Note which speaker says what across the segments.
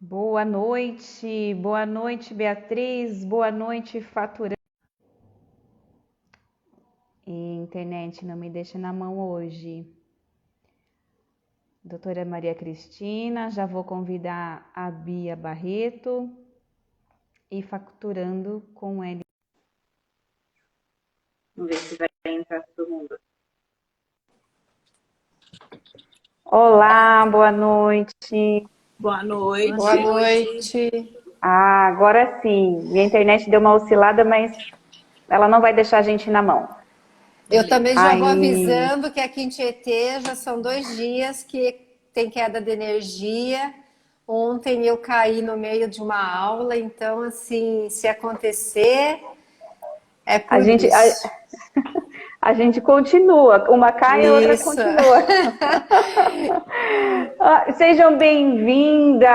Speaker 1: Boa noite, Beatriz, boa noite, Faturando. Internet não me deixa na mão hoje. Doutora Maria Cristina, já vou convidar a Bia Barreto e Faturando com ele.
Speaker 2: Vamos ver se vai entrar todo mundo.
Speaker 1: Olá, boa noite.
Speaker 2: Boa noite.
Speaker 3: Boa noite.
Speaker 1: Agora sim. Minha internet deu uma oscilada, mas ela não vai deixar a gente na mão.
Speaker 3: Eu também já vou avisando que aqui em Tietê já são 2 dias que tem queda de energia. Ontem eu caí no meio de uma aula, então assim, se acontecer, é por isso.
Speaker 1: A gente continua, uma cai e a outra continua. Sejam bem-vindas,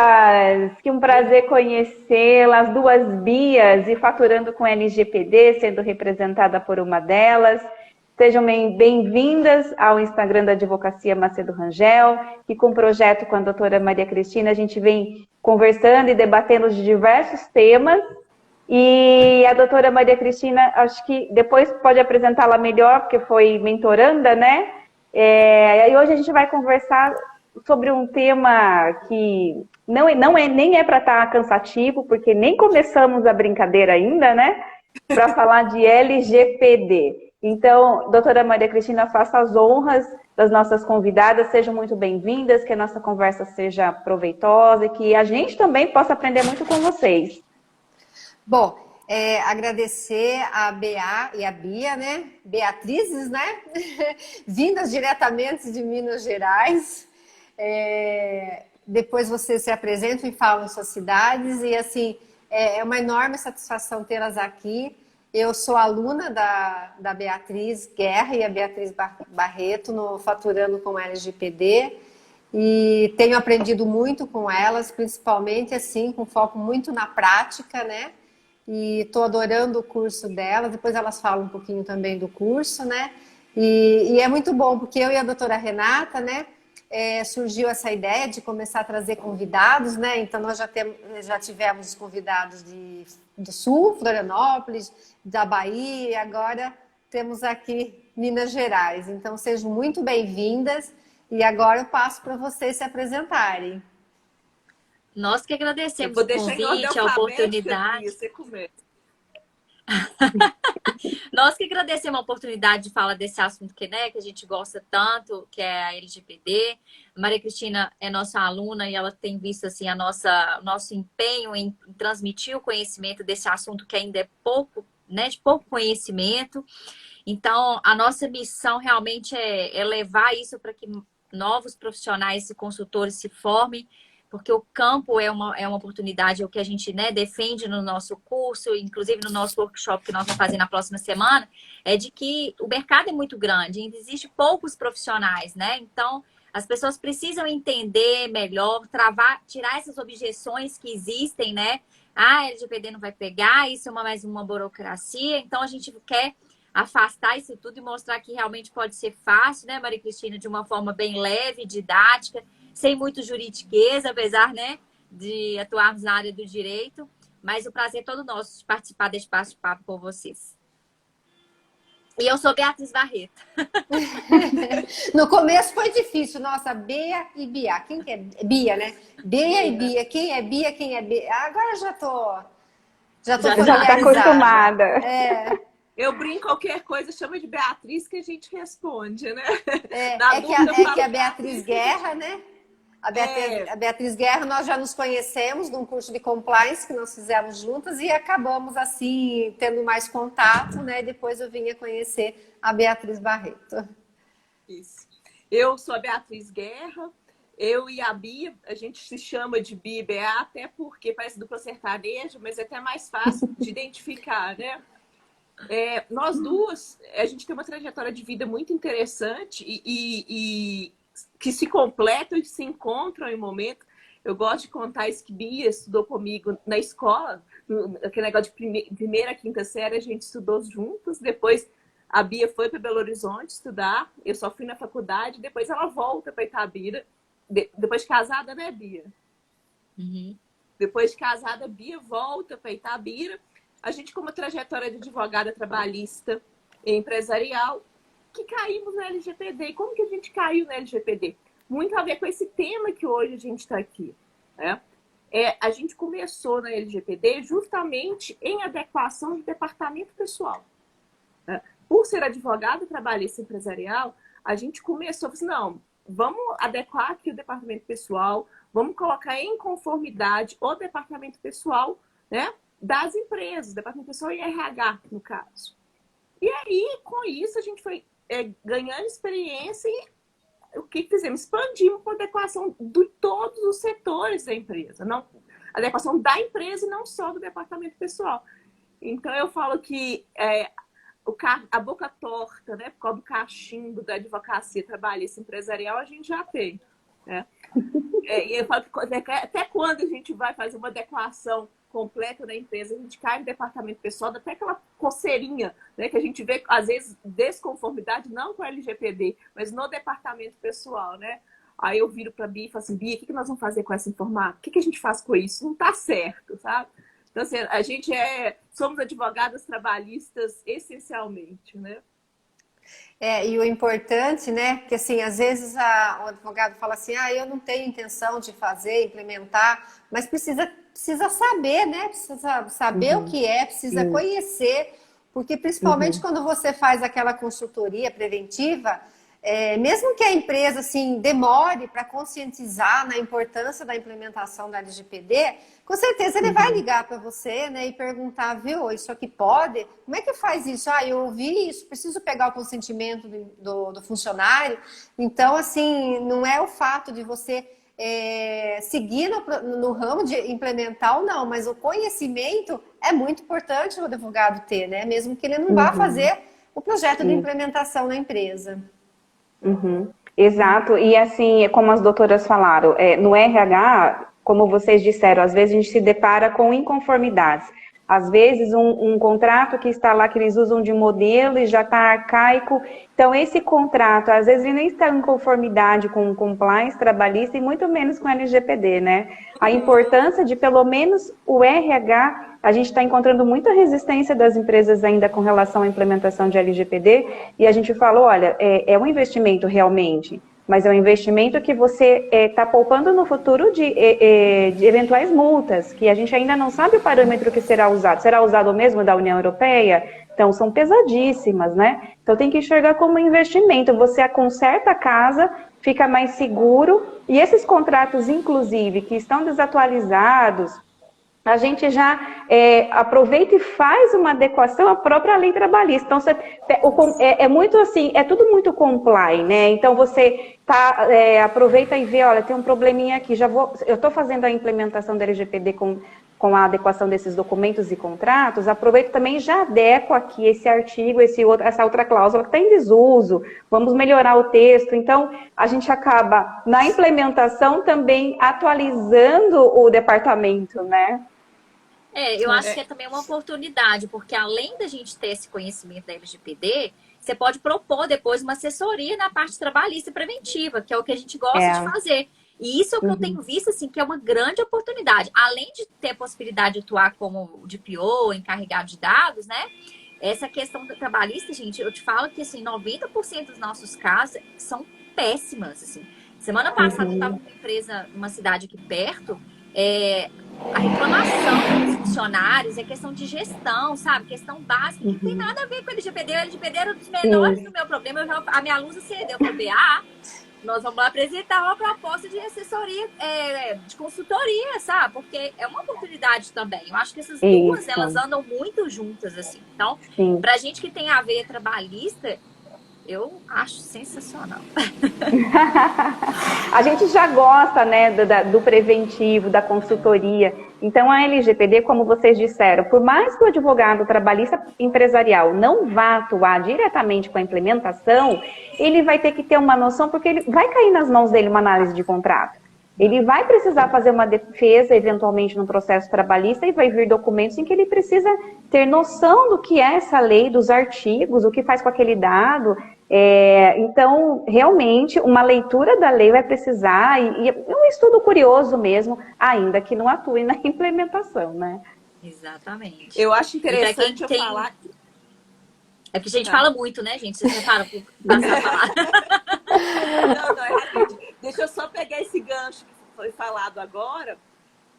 Speaker 1: que um prazer conhecê-las, 2 Bias e Faturando com LGPD, sendo representada por uma delas. Sejam bem-vindas ao Instagram da Advocacia Macedo Rangel, que com o projeto com a doutora Maria Cristina a gente vem conversando e debatendo de diversos temas. E a doutora Maria Cristina, acho que depois pode apresentá-la melhor, porque foi mentoranda, né? E hoje a gente vai conversar sobre um tema que nem é para estar cansativo, porque nem começamos a brincadeira ainda, né? Para falar de LGPD. Então, doutora Maria Cristina, faça as honras das nossas convidadas, sejam muito bem-vindas, que a nossa conversa seja proveitosa e que a gente também possa aprender muito com vocês.
Speaker 3: Bom, agradecer a Bea e a Bia, né? Beatrizes, né? Vindas diretamente de Minas Gerais. Depois vocês se apresentam e falam suas cidades. E assim, é uma enorme satisfação tê-las aqui. Eu sou aluna da Beatriz Guerra e a Beatriz Barreto no Faturando com LGPD. E tenho aprendido muito com elas, principalmente assim, com foco muito na prática, né? E estou adorando o curso delas, depois elas falam um pouquinho também do curso, né? E é muito bom, porque eu e a doutora Renata, né, surgiu essa ideia de começar a trazer convidados, né? Então nós já tivemos convidados do Sul, Florianópolis, da Bahia, e agora temos aqui Minas Gerais. Então sejam muito bem-vindas e agora eu passo para vocês se apresentarem.
Speaker 4: Nós que agradecemos o convite, a oportunidade.
Speaker 2: Você começa.
Speaker 4: Nós que agradecemos a oportunidade de falar desse assunto que a gente gosta tanto, que é a LGPD. Maria Cristina é nossa aluna e ela tem visto assim nosso empenho em transmitir o conhecimento desse assunto que ainda é pouco, né, de pouco conhecimento. Então, a nossa missão realmente é levar isso para que novos profissionais e consultores se formem, porque o campo é uma oportunidade, é o que a gente, né, defende no nosso curso, inclusive no nosso workshop que nós vamos fazer na próxima semana, é de que o mercado é muito grande, ainda existe poucos profissionais, né? Então, as pessoas precisam entender melhor, tirar essas objeções que existem, né? A LGPD não vai pegar, isso é mais uma burocracia, então a gente quer afastar isso tudo e mostrar que realmente pode ser fácil, né, Maria Cristina, de uma forma bem leve, didática, sem muito juridiquês, apesar, né, de atuarmos na área do direito, mas o prazer é todo nosso de participar desse bate-papo com vocês. E eu sou Beatriz Barreto.
Speaker 3: No começo foi difícil, nossa, Bea e Bia. Quem que é Bia, né? Bea e Bia. Quem é Bia, quem é Bia? Agora já tô familiarizada.
Speaker 1: Já está acostumada.
Speaker 2: Eu brinco, qualquer coisa, chama de Beatriz que a gente responde, né?
Speaker 3: Que a Beatriz Guerra, né? A Beatriz Guerra, nós já nos conhecemos num curso de compliance que nós fizemos juntas e acabamos assim, tendo mais contato, né? E depois eu vim a conhecer a Beatriz Barreto.
Speaker 2: Isso. Eu sou a Beatriz Guerra, eu e a Bia, a gente se chama de Bia e Bea, até porque parece dupla sertaneja, mas é até mais fácil de identificar, né? Nós duas, a gente tem uma trajetória de vida muito interessante e que se completam e se encontram em momento. Eu gosto de contar isso que Bia estudou comigo na escola, aquele negócio de primeira a quinta série, a gente estudou juntos, depois a Bia foi para Belo Horizonte estudar, eu só fui na faculdade, depois ela volta para Itabira, depois de casada, né, Bia?
Speaker 4: Uhum.
Speaker 2: Depois de casada, a Bia volta para Itabira. A gente, com uma trajetória de advogada trabalhista e empresarial, que caímos no LGPD. E como que a gente caiu no LGPD? Muito a ver com esse tema que hoje a gente está aqui, né? A gente começou na LGPD justamente em adequação de departamento pessoal, né? Por ser advogada trabalhista empresarial, a gente começou, assim, não, vamos adequar aqui o departamento pessoal, vamos colocar em conformidade o departamento pessoal, né, das empresas, departamento pessoal e RH, no caso. E aí, com isso, a gente foi ganhando experiência e o que fizemos? Expandimos com a adequação de todos os setores da empresa. Não, a adequação da empresa e não só do departamento pessoal. Então, eu falo que a boca torta, né, por causa do cachimbo da advocacia trabalhista empresarial, a gente já tem, né? E eu falo que até quando a gente vai fazer uma adequação completa da empresa, a gente cai no departamento pessoal, até aquela coceirinha, né, que a gente vê, às vezes, desconformidade, não com a LGPD, mas no departamento pessoal, né? Aí eu viro para a Bia e falo assim, Bia, o que nós vamos fazer com essa informação? O que a gente faz com isso? Não está certo, sabe? Então, assim, a gente somos advogadas trabalhistas essencialmente, né?
Speaker 3: E o importante, né, que assim, às vezes o advogado fala assim, eu não tenho intenção de fazer, implementar, mas precisa saber, né, precisa saber o que precisa conhecer, porque principalmente quando você faz aquela consultoria preventiva, mesmo que a empresa assim, demore para conscientizar na importância da implementação da LGPD, com certeza ele vai ligar para você, né, e perguntar, viu, isso aqui pode? Como é que faz isso? Eu ouvi isso, preciso pegar o consentimento do funcionário. Então, assim, não é o fato de você seguir no ramo de implementar ou não, mas o conhecimento é muito importante o advogado ter, né, mesmo que ele não vá fazer o projeto de implementação na empresa.
Speaker 1: Exato, e assim, como as doutoras falaram, no RH, como vocês disseram, às vezes a gente se depara com inconformidades. Às vezes um contrato que está lá, que eles usam de modelo e já está arcaico. Então esse contrato, às vezes ele nem está em conformidade com o compliance trabalhista e muito menos com o LGPD, né? A importância de pelo menos o RH, a gente está encontrando muita resistência das empresas ainda com relação à implementação de LGPD e a gente falou, olha, é um investimento realmente, mas é um investimento que você está poupando no futuro de eventuais multas, que a gente ainda não sabe o parâmetro que será usado. Será usado o mesmo da União Europeia? Então, são pesadíssimas, né? Então, tem que enxergar como investimento. Você conserta a casa, fica mais seguro, e esses contratos, inclusive, que estão desatualizados, a gente já aproveita e faz uma adequação à própria lei trabalhista. Então, muito assim, é tudo muito comply, né? Então, você aproveita e vê, olha, tem um probleminha aqui, eu estou fazendo a implementação da LGPD com a adequação desses documentos e contratos, aproveito também e já adequo aqui esse artigo, essa outra cláusula que está em desuso, vamos melhorar o texto. Então, a gente acaba, na implementação, também atualizando o departamento, né?
Speaker 4: Eu acho que é também uma oportunidade, porque além da gente ter esse conhecimento da LGPD, você pode propor depois uma assessoria na parte trabalhista e preventiva, que é o que a gente gosta de fazer. E isso é o que eu tenho visto, assim, que é uma grande oportunidade. Além de ter a possibilidade de atuar como DPO, encarregado de dados, né? Essa questão da trabalhista, gente, eu te falo que, assim, 90% dos nossos casos são péssimas, assim. Semana passada eu estava com uma empresa numa cidade aqui perto, a reclamação dos funcionários é questão de gestão, sabe? Questão básica, que não tem nada a ver com o LGPD. O LGPD era um dos menores do meu problema. A minha luz acendeu. Eu falei, nós vamos apresentar uma proposta de assessoria, de consultoria, sabe? Porque é uma oportunidade também. Eu acho que essas duas, elas andam muito juntas, assim. Então, pra gente que tem a veia trabalhista, eu acho sensacional.
Speaker 1: A gente já gosta, né, do preventivo, da consultoria. Então, a LGPD, como vocês disseram, por mais que o advogado trabalhista empresarial não vá atuar diretamente com a implementação, ele vai ter que ter uma noção, porque ele vai cair nas mãos dele uma análise de contrato. Ele vai precisar fazer uma defesa, eventualmente, no processo trabalhista, e vai vir documentos em que ele precisa ter noção do que é essa lei, dos artigos, o que faz com aquele dado. Então, realmente, uma leitura da lei vai precisar, e um estudo curioso mesmo, ainda que não atue na implementação, né?
Speaker 4: Exatamente.
Speaker 2: Eu acho
Speaker 4: E pra
Speaker 2: interessante
Speaker 4: quem
Speaker 2: eu
Speaker 4: tem...
Speaker 2: falar...
Speaker 4: É porque a gente fala muito, né, gente? Vocês reparam por passar a falar.
Speaker 2: Não, é rapidinho. Deixa eu só pegar esse gancho que foi falado agora,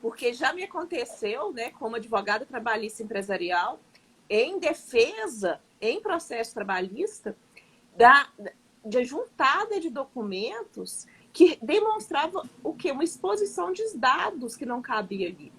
Speaker 2: porque já me aconteceu, né, como advogada trabalhista empresarial, em defesa, em processo trabalhista, de juntada de documentos que demonstrava o quê? Uma exposição de dados que não cabia ali.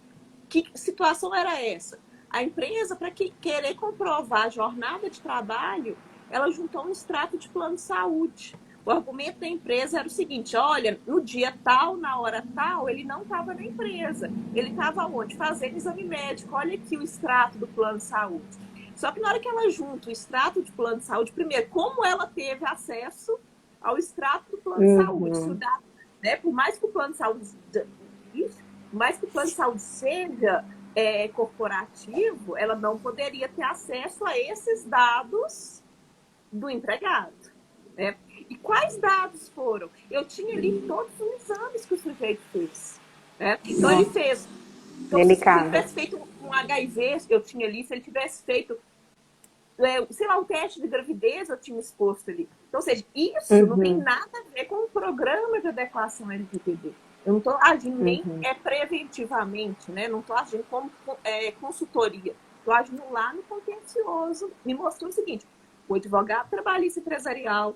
Speaker 2: Que situação era essa? A empresa, para querer comprovar a jornada de trabalho, ela juntou um extrato de plano de saúde. O argumento da empresa era o seguinte: olha, no dia tal, na hora tal, ele não estava na empresa. Ele estava onde? Fazendo exame médico. Olha aqui o extrato do plano de saúde. Só que na hora que ela junta o extrato de plano de saúde, primeiro, como ela teve acesso ao extrato do plano de saúde? Isso dá, né? Por mais que o plano de saúde seja corporativo, ela não poderia ter acesso a esses dados do empregado, né? E quais dados foram? Eu tinha ali todos os exames que o sujeito fez, né? Então ele fez. Então,
Speaker 1: Delicado.
Speaker 2: se ele tivesse feito um HIV, eu tinha ali. Se ele tivesse feito, sei lá, um teste de gravidez, eu tinha exposto ali. Então, ou seja, isso não tem nada a ver com o programa de adequação LGPD. Eu não estou agindo nem preventivamente, né? Não estou agindo como consultoria. Estou agindo lá no contencioso. Me mostrou o seguinte: o advogado trabalhista empresarial,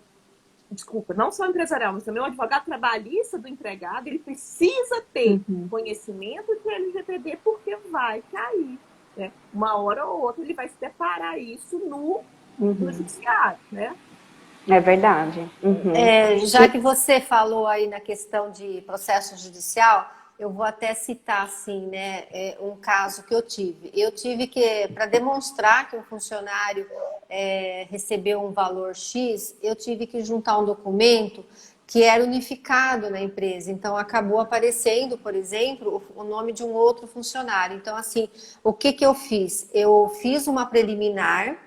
Speaker 2: desculpa, não só empresarial, mas também o advogado trabalhista do empregado, ele precisa ter conhecimento de LGPD, porque vai cair, né? Uma hora ou outra ele vai se deparar isso no judiciário, né?
Speaker 1: É verdade.
Speaker 3: Já que você falou aí na questão de processo judicial, eu vou até citar assim, né, um caso que eu tive. Eu tive que, para demonstrar que um funcionário recebeu um valor X, eu tive que juntar um documento que era unificado na empresa. Então, acabou aparecendo, por exemplo, o nome de um outro funcionário. Então, assim, o que eu fiz? Eu fiz uma preliminar,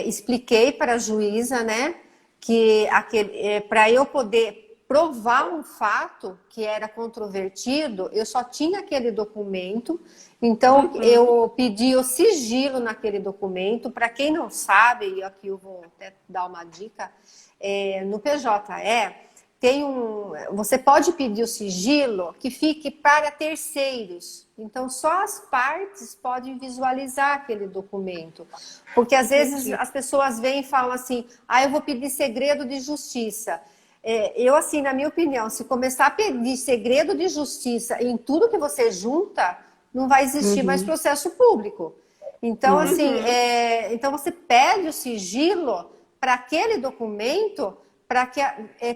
Speaker 3: expliquei para a juíza, né, que para eu poder provar um fato que era controvertido, eu só tinha aquele documento. Então, eu pedi o sigilo naquele documento. Para quem não sabe, e aqui eu vou até dar uma dica, no PJE, você pode pedir o sigilo que fique para terceiros. Então, só as partes podem visualizar aquele documento. Porque, às vezes, as pessoas vêm e falam assim: eu vou pedir segredo de justiça. Eu, assim, na minha opinião, se começar a pedir segredo de justiça em tudo que você junta, não vai existir mais processo público. Então, assim, então você pede o sigilo para aquele documento, para que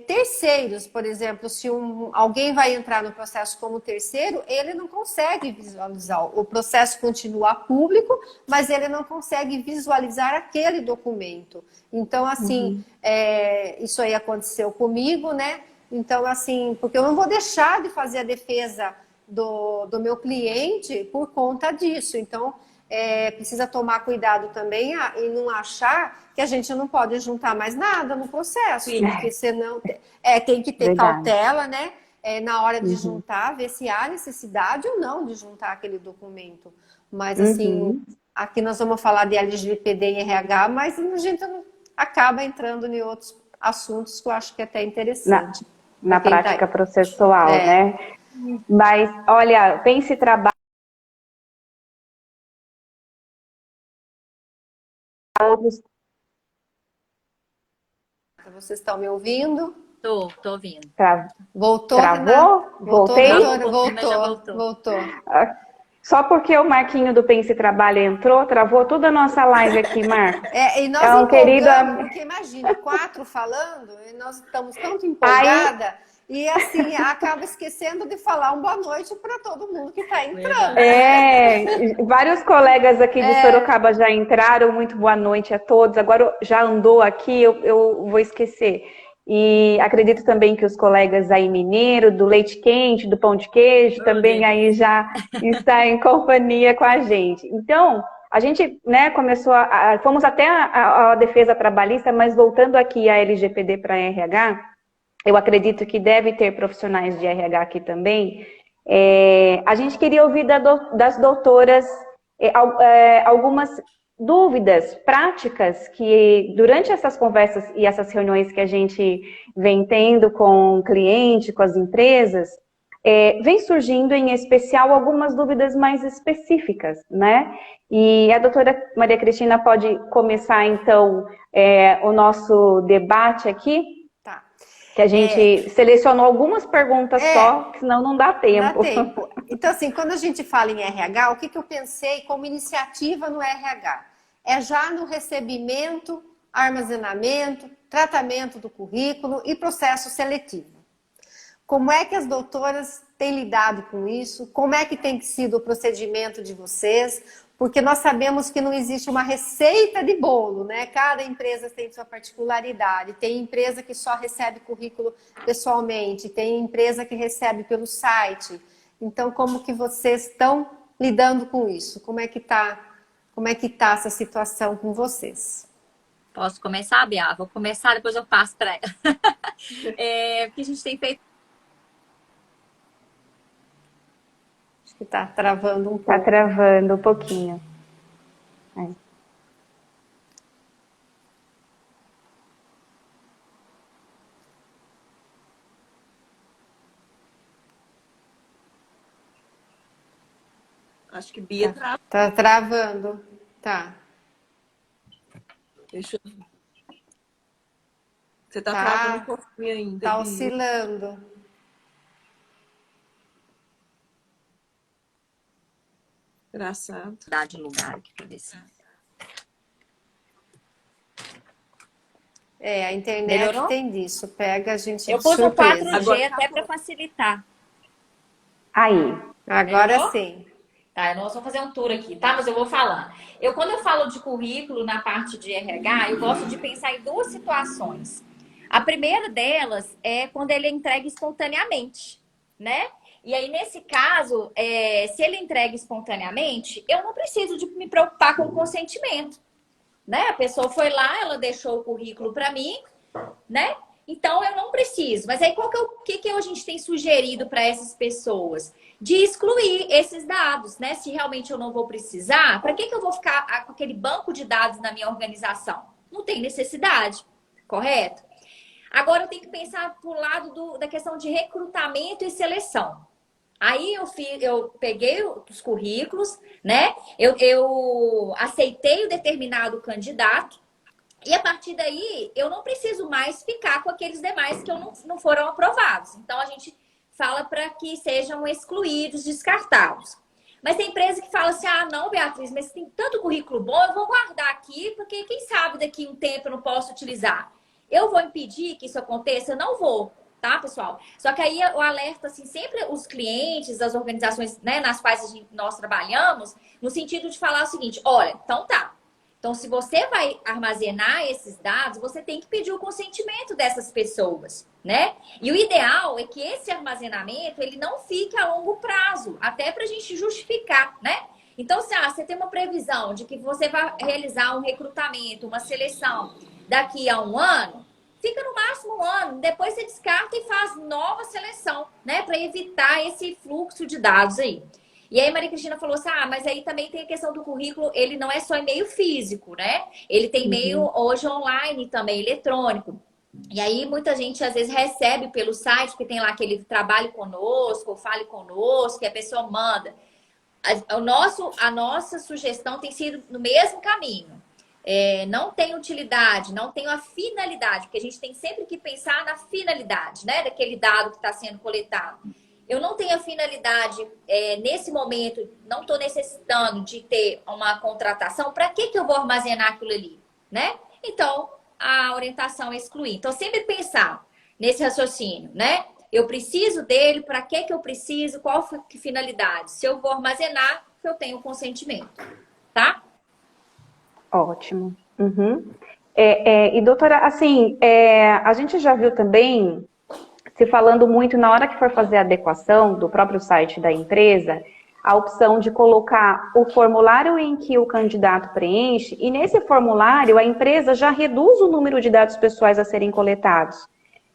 Speaker 3: terceiros, por exemplo, se alguém vai entrar no processo como terceiro, ele não consegue visualizar. O processo continua público, mas ele não consegue visualizar aquele documento. Então, assim, isso aí aconteceu comigo, né? Então, assim, porque eu não vou deixar de fazer a defesa do meu cliente por conta disso. Então, precisa tomar cuidado também e não achar que a gente não pode juntar mais nada no processo, porque senão tem que ter cautela, né? Na hora de juntar, ver se há necessidade ou não de juntar aquele documento. Mas, assim, aqui nós vamos falar de LGPD e RH, mas a gente acaba entrando em outros assuntos que eu acho que é até interessante.
Speaker 1: Na prática processual, né? Mas, olha, pense e trabalhe.
Speaker 3: Vocês estão me ouvindo?
Speaker 4: Tô ouvindo.
Speaker 3: Voltou,
Speaker 1: Travou?
Speaker 3: Renata?
Speaker 1: Voltei?
Speaker 3: Voltou.
Speaker 1: Só porque o Marquinho do Pense e Trabalho entrou, travou toda a nossa live aqui, Marcos.
Speaker 3: E nós
Speaker 1: empolgamos,
Speaker 3: porque imagina, 4 falando, e nós estamos tanto empolgadas, e assim, acaba esquecendo de falar uma boa noite para todo mundo que está entrando.
Speaker 1: Vários colegas aqui de Sorocaba já entraram, muito boa noite a todos. Agora já andou aqui, eu vou esquecer. E acredito também que os colegas aí mineiro, do leite quente, do pão de queijo, também aí já está em companhia com a gente. Então, a gente, né, começou fomos até a defesa trabalhista, mas voltando aqui a LGPD para RH, eu acredito que deve ter profissionais de RH aqui também. A gente queria ouvir das doutoras algumas dúvidas práticas que durante essas conversas e essas reuniões que a gente vem tendo com o cliente, com as empresas, vem surgindo em especial algumas dúvidas mais específicas, né? E a doutora Maria Cristina pode começar então o nosso debate aqui. Que a gente selecionou algumas perguntas só, senão não dá tempo.
Speaker 3: Dá tempo. Então, assim, quando a gente fala em RH, o que eu pensei como iniciativa no RH? É já no recebimento, armazenamento, tratamento do currículo e processo seletivo. Como é que as doutoras têm lidado com isso? Como é que tem sido o procedimento de vocês? Porque nós sabemos que não existe uma receita de bolo, né? Cada empresa tem sua particularidade. Tem empresa que só recebe currículo pessoalmente, tem empresa que recebe pelo site. Então, como que vocês estão lidando com isso? Como é que tá essa situação com vocês?
Speaker 4: Posso começar, Bia? Vou começar, depois eu passo para ela. Porque a gente tem feito.
Speaker 3: Que tá travando um pouco.
Speaker 1: Tá travando um pouquinho.
Speaker 2: Acho que Bia
Speaker 3: tá travando. Tá.
Speaker 2: Deixa eu... Você tá travando um pouquinho ainda.
Speaker 3: Tá
Speaker 2: Bia.
Speaker 3: oscilando.
Speaker 2: Engraçado.
Speaker 4: Dá de lugar aqui para ver se.
Speaker 3: A internet
Speaker 4: Melhorou?
Speaker 3: tem disso. Pega a gente
Speaker 4: Eu
Speaker 3: de
Speaker 4: pus o
Speaker 3: surpresa.
Speaker 4: 4G até para facilitar.
Speaker 1: Aí.
Speaker 3: Agora
Speaker 4: Melhorou?
Speaker 3: sim.
Speaker 4: Tá, eu não vou fazer um tour aqui, tá? Mas eu vou falando. Quando eu falo de currículo na parte de RH, eu gosto de pensar em duas situações. A primeira delas é quando ele é entregue espontaneamente, né? E aí, nesse caso, se ele entrega espontaneamente, eu não preciso de me preocupar com o consentimento, né? A pessoa foi lá, ela deixou o currículo para mim, né? Então, eu não preciso. Mas aí, o que a gente tem sugerido para essas pessoas? De excluir esses dados, né? Se realmente eu não vou precisar, para que eu vou ficar com aquele banco de dados na minha organização? Não tem necessidade, correto? Agora, eu tenho que pensar pro lado da questão de recrutamento e seleção. Aí eu peguei os currículos, né? Eu aceitei o determinado candidato. E a partir daí, eu não preciso mais ficar com aqueles demais que não foram aprovados. Então, a gente fala para que sejam excluídos, descartados. Mas tem empresa que fala assim, não, Beatriz, mas tem tanto currículo bom, eu vou guardar aqui, porque quem sabe daqui a um tempo eu não posso utilizar. Eu vou impedir que isso aconteça? Eu não vou, tá, pessoal? Só que aí eu alerto, assim, sempre os clientes, as organizações, né, nas quais nós trabalhamos, no sentido de falar o seguinte, olha, então tá. Então, se você vai armazenar esses dados, você tem que pedir o consentimento dessas pessoas, né? E o ideal é que esse armazenamento, ele não fique a longo prazo, até para a gente justificar, né? Então, se você tem uma previsão de que você vai realizar um recrutamento, uma seleção daqui a um ano, fica no máximo um ano, depois você descarta e faz nova seleção, né? Para evitar esse fluxo de dados aí. E aí, Maria Cristina falou assim, mas aí também tem a questão do currículo, ele não é só e-mail físico, né? Ele tem e-mail hoje online também, eletrônico. E aí, muita gente às vezes recebe pelo site, porque tem lá aquele trabalhe conosco, ou fale conosco, que a pessoa manda. A nossa sugestão tem sido no mesmo caminho. Não tem utilidade, não tem a finalidade, porque a gente tem sempre que pensar na finalidade, né? Daquele dado que está sendo coletado. Eu não tenho a finalidade, nesse momento, não estou necessitando de ter uma contratação, para que eu vou armazenar aquilo ali, né? Então, a orientação é excluir. Então, sempre pensar nesse raciocínio, né? Eu preciso dele, para que eu preciso, qual que finalidade? Se eu vou armazenar, eu tenho consentimento, tá?
Speaker 1: Ótimo. E doutora, assim, a gente já viu também, se falando muito na hora que for fazer a adequação do próprio site da empresa, a opção de colocar o formulário em que o candidato preenche, e nesse formulário a empresa já reduz o número de dados pessoais a serem coletados.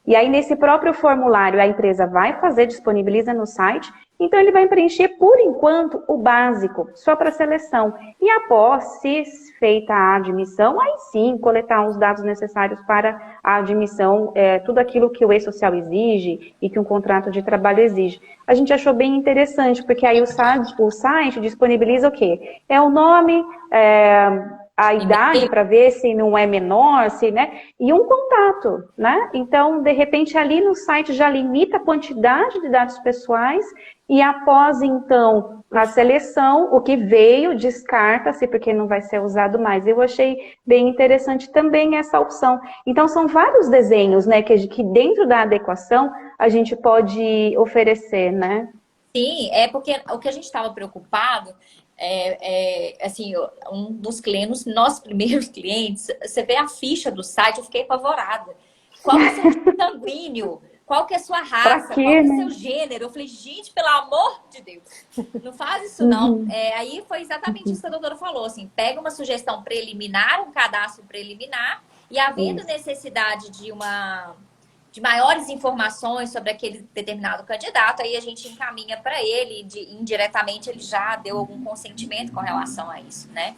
Speaker 1: E aí, nesse próprio formulário, a empresa vai fazer, disponibiliza no site, então ele vai preencher, por enquanto, o básico, só para seleção. E após, se feita a admissão, aí sim, coletar os dados necessários para a admissão, tudo aquilo que o e-social exige e que um contrato de trabalho exige. A gente achou bem interessante, porque aí o site disponibiliza o quê? É o nome, a idade para ver se não é menor, se, né? E um contato, né? Então, de repente, ali no site já limita a quantidade de dados pessoais e após, então, a seleção, o que veio, descarta-se, porque não vai ser usado mais. Eu achei bem interessante também essa opção. Então, são vários desenhos, né, que dentro da adequação a gente pode oferecer, né?
Speaker 4: Sim, é porque o que a gente estava preocupado assim, um dos clientes, nossos primeiros clientes, você vê a ficha do site, eu fiquei apavorada. Qual que é o seu tipo sanguíneo? Qual que é a sua raça? Qual que é o seu gênero? Eu falei, gente, pelo amor de Deus, não faz isso não. Aí foi exatamente isso que a doutora falou, assim, pega uma sugestão preliminar, um cadastro preliminar, e havendo necessidade de maiores informações sobre aquele determinado candidato, aí a gente encaminha para ele, indiretamente ele já deu algum consentimento com relação a isso, né?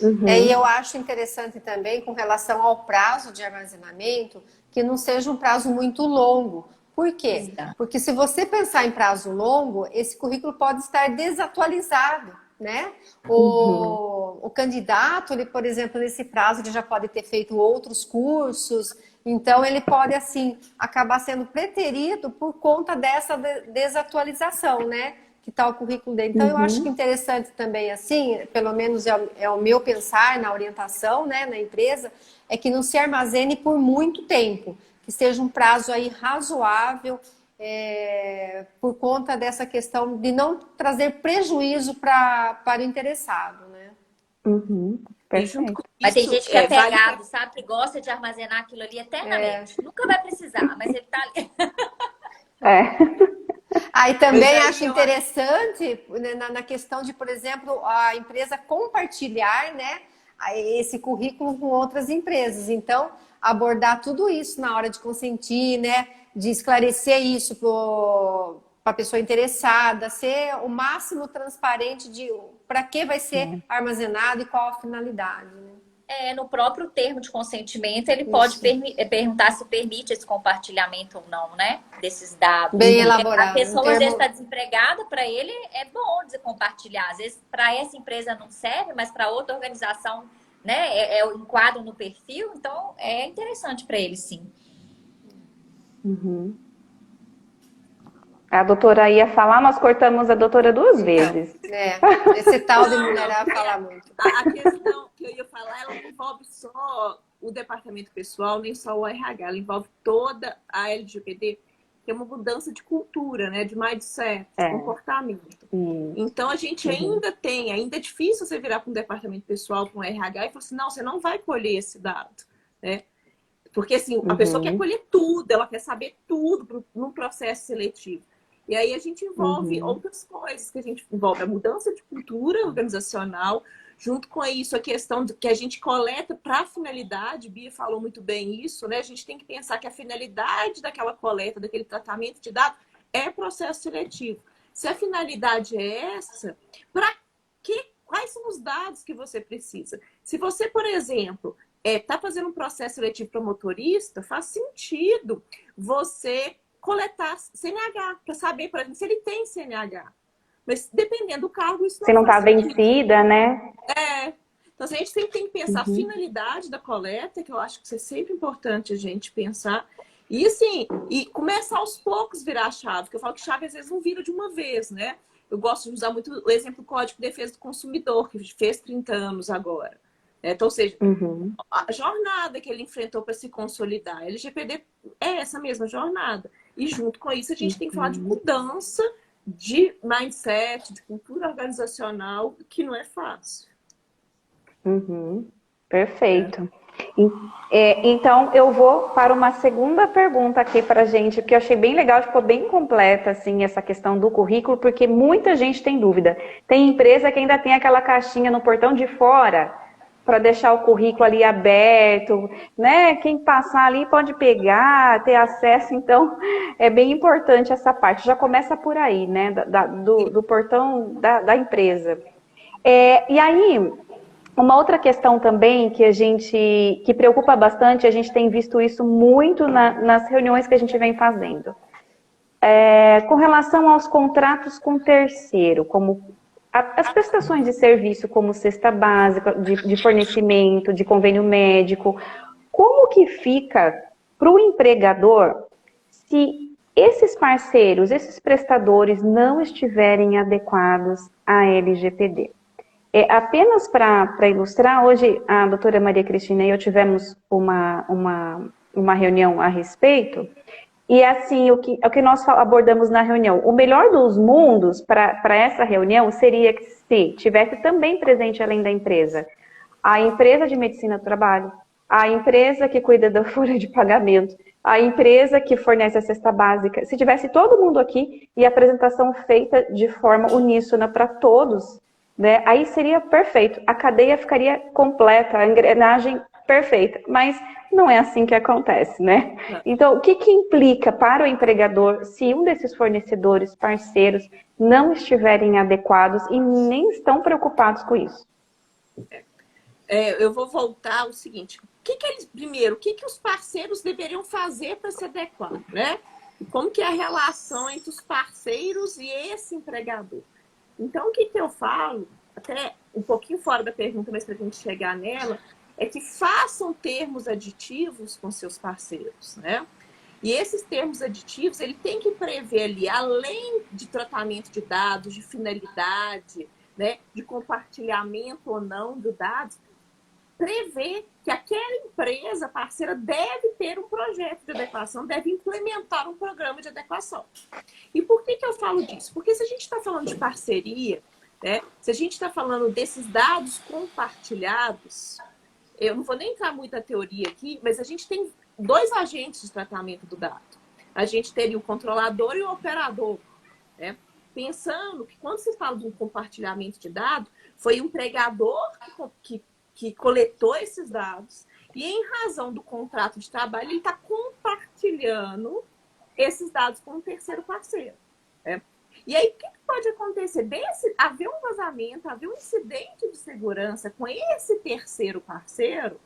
Speaker 3: E eu acho interessante também, com relação ao prazo de armazenamento, que não seja um prazo muito longo. Por quê?
Speaker 4: Exato.
Speaker 3: Porque se você pensar em prazo longo, esse currículo pode estar desatualizado, né? O candidato, ele, por exemplo, nesse prazo, ele já pode ter feito outros cursos, então ele pode, assim, acabar sendo preterido por conta dessa desatualização, né? Que tá o currículo dele. Então, eu acho que interessante também, assim, pelo menos é o meu pensar na orientação, né, na empresa, é que não se armazene por muito tempo, que seja um prazo aí razoável, por conta dessa questão de não trazer prejuízo para o interessado, né?
Speaker 1: Perfeito.
Speaker 4: Mas tem gente que é pegado, sabe? Que gosta de armazenar aquilo ali eternamente. Nunca vai precisar, mas ele tá ali.
Speaker 3: Aí também acho interessante na questão de, por exemplo, a empresa compartilhar, né, esse currículo com outras empresas. Então, abordar tudo isso na hora de consentir, né, de esclarecer isso para a pessoa interessada, ser o máximo transparente de para que vai ser armazenado e qual a finalidade, né?
Speaker 4: No próprio termo de consentimento, ele pode perguntar se permite esse compartilhamento ou não, né? Desses dados.
Speaker 3: Bem elaborado.
Speaker 4: A pessoa, às vezes, está desempregada, para ele é bom de compartilhar. Às vezes, para essa empresa não serve, mas para outra organização, né? É o enquadro no perfil, então é interessante para ele, sim.
Speaker 1: A doutora ia falar, nós cortamos a doutora duas vezes.
Speaker 3: Esse tal de mulherada fala muito.
Speaker 2: A questão que eu ia falar, ela não envolve só o departamento pessoal, nem só o RH, ela envolve toda a LGPD, que é uma mudança de cultura, né? De mindset, de comportamento. Então, a gente ainda é difícil você virar para um departamento pessoal, para um RH, e falar assim, não, você não vai colher esse dado, né? Porque, assim, a pessoa quer colher tudo, ela quer saber tudo num processo seletivo. E aí a gente envolve outras coisas, que a gente envolve a mudança de cultura organizacional, junto com isso a questão de que a gente coleta para a finalidade, Bia falou muito bem isso, né? A gente tem que pensar que a finalidade daquela coleta, daquele tratamento de dados, é processo seletivo. Se a finalidade é essa, quais são os dados que você precisa? Se você, por exemplo, está fazendo um processo seletivo para motorista, faz sentido você coletar CNH, para saber, por exemplo, se ele tem CNH. Mas dependendo do cargo, isso não
Speaker 1: se não está vencida, né?
Speaker 2: Então, a gente sempre tem que pensar a finalidade da coleta, que eu acho que isso é sempre importante a gente pensar. E assim, começar aos poucos virar a chave, que eu falo que chave às vezes não vira de uma vez, né? Eu gosto de usar muito o exemplo do Código de Defesa do Consumidor, que fez 30 anos agora. Então, ou seja, a jornada que ele enfrentou para se consolidar, a LGPD é essa mesma jornada. E junto com isso, a gente tem que falar de mudança de mindset, de cultura organizacional, que não é fácil.
Speaker 1: Perfeito. Então, eu vou para uma segunda pergunta aqui para a gente, que eu achei bem legal, ficou bem completa, assim, essa questão do currículo, porque muita gente tem dúvida. Tem empresa que ainda tem aquela caixinha no portão de fora, para deixar o currículo ali aberto, né? Quem passar ali pode pegar, ter acesso, então é bem importante essa parte. Já começa por aí, né? Do portão da empresa. E aí, uma outra questão também que preocupa bastante, a gente tem visto isso muito nas reuniões que a gente vem fazendo. Com relação aos contratos com terceiro, como as prestações de serviço, como cesta básica, de fornecimento, de convênio médico, como que fica para o empregador se esses parceiros, esses prestadores não estiverem adequados à LGPD? Apenas para ilustrar, hoje a doutora Maria Cristina e eu tivemos uma reunião a respeito, e assim, o que nós abordamos na reunião, o melhor dos mundos para essa reunião seria que se tivesse também presente, além da empresa, a empresa de medicina do trabalho, a empresa que cuida da folha de pagamento, a empresa que fornece a cesta básica, se tivesse todo mundo aqui e a apresentação feita de forma uníssona para todos, né, aí seria perfeito, a cadeia ficaria completa, a engrenagem perfeita, mas não é assim que acontece, né? Então, o que implica para o empregador se um desses fornecedores, parceiros, não estiverem adequados e nem estão preocupados com isso?
Speaker 2: Eu vou voltar ao seguinte, primeiro, o que os parceiros deveriam fazer para se adequar, né? E como que é a relação entre os parceiros e esse empregador? Então, o que eu falo, até um pouquinho fora da pergunta, mas para a gente chegar nela, é que façam termos aditivos com seus parceiros, né? E esses termos aditivos, ele tem que prever ali, além de tratamento de dados, de finalidade, né, de compartilhamento ou não de dados, prever que aquela empresa parceira deve ter um projeto de adequação, deve implementar um programa de adequação. E por que eu falo disso? Porque se a gente está falando de parceria, né, se a gente está falando desses dados compartilhados, eu não vou nem entrar muito na teoria aqui, mas a gente tem dois agentes de tratamento do dado. A gente teria o controlador e o operador, né? Pensando que quando se fala de um compartilhamento de dados, foi o empregador que coletou esses dados e, em razão do contrato de trabalho, ele está compartilhando esses dados com um terceiro parceiro, né? E aí, o que pode acontecer? Haver um vazamento, haver um incidente de segurança com esse terceiro parceiro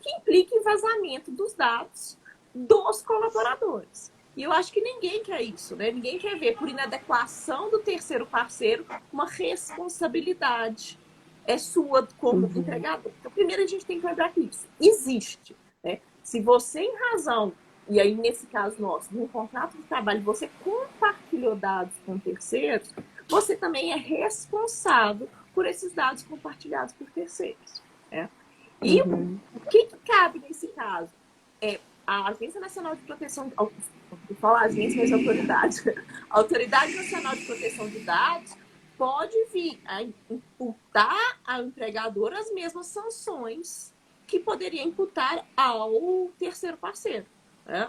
Speaker 2: que implica em vazamento dos dados dos colaboradores. E eu acho que ninguém quer isso, né? Ninguém quer ver, por inadequação do terceiro parceiro, uma responsabilidade sua como empregador. Então, primeiro a gente tem que lembrar que isso existe, né? Se você, em razão, e aí nesse caso nosso, num contrato de trabalho, você compartilhou dados com terceiros, você também é responsável por esses dados compartilhados por terceiros, né? E o que cabe nesse caso? A Agência Nacional de Proteção... Vou falar agência, mas autoridade. A Autoridade Nacional de Proteção de Dados pode vir a imputar ao empregador as mesmas sanções que poderia imputar ao terceiro parceiro, né?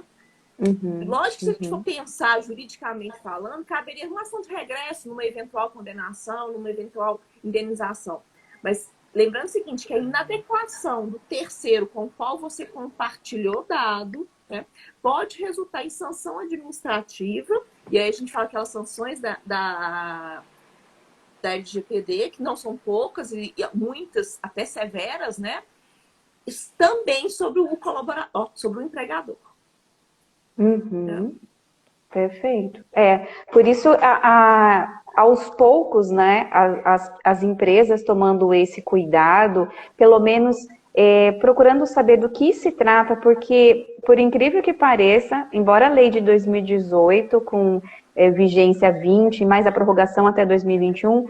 Speaker 2: Lógico que se a gente for pensar juridicamente falando, caberia uma ação de regresso numa eventual condenação, numa eventual indenização. Mas lembrando o seguinte, que a inadequação do terceiro com o qual você compartilhou dado, né, pode resultar em sanção administrativa, e aí a gente fala aquelas sanções da LGPD, que não são poucas, e muitas até severas, né? Também sobre o colaborador, sobre o empregador.
Speaker 1: Perfeito. Por isso, aos poucos, né, as empresas tomando esse cuidado, pelo menos procurando saber do que se trata, porque, por incrível que pareça, embora a lei de 2018, com vigência 20, mais a prorrogação até 2021,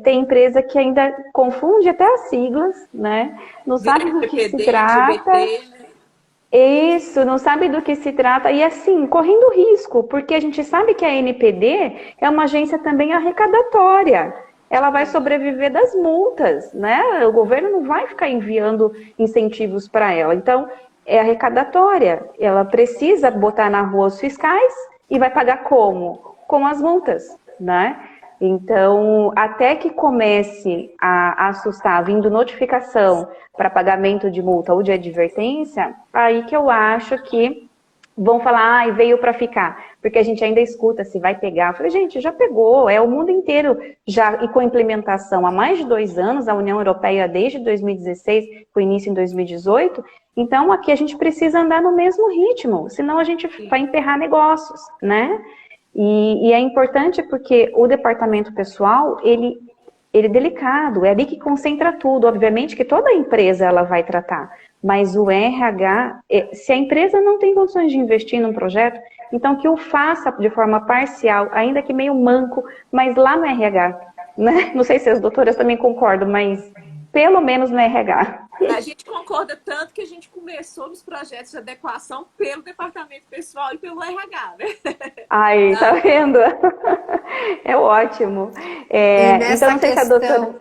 Speaker 1: tem empresa que ainda confunde até as siglas, né? Não sabe do que se trata. Isso, não sabe do que se trata. E assim, correndo risco, porque a gente sabe que a ANPD é uma agência também arrecadatória. ela vai sobreviver das multas, né? O governo não vai ficar enviando incentivos para ela. Então, é arrecadatória. Ela precisa botar na rua os fiscais e vai pagar como? Com as multas, né? Então, até que comece a assustar, vindo notificação para pagamento de multa ou de advertência, aí que eu acho que vão falar, ah, veio para ficar, porque a gente ainda escuta se vai pegar. Eu falei, gente, já pegou, é o mundo inteiro já, e com implementação há mais de 2 anos, a União Europeia desde 2016, com início em 2018, então aqui a gente precisa andar no mesmo ritmo, senão a gente vai emperrar negócios, né? E é importante porque o departamento pessoal, ele é delicado, é ali que concentra tudo. Obviamente que toda empresa ela vai tratar, mas o RH, se a empresa não tem condições de investir num projeto, então que o faça de forma parcial, ainda que meio manco, mas lá no RH, né? Não sei se as doutoras também concordam, mas pelo menos no RH.
Speaker 2: A gente concorda tanto que a gente começou nos projetos de adequação pelo departamento pessoal e pelo RH, né?
Speaker 1: Aí, tá vendo? É ótimo. Então, não sei se a doutora...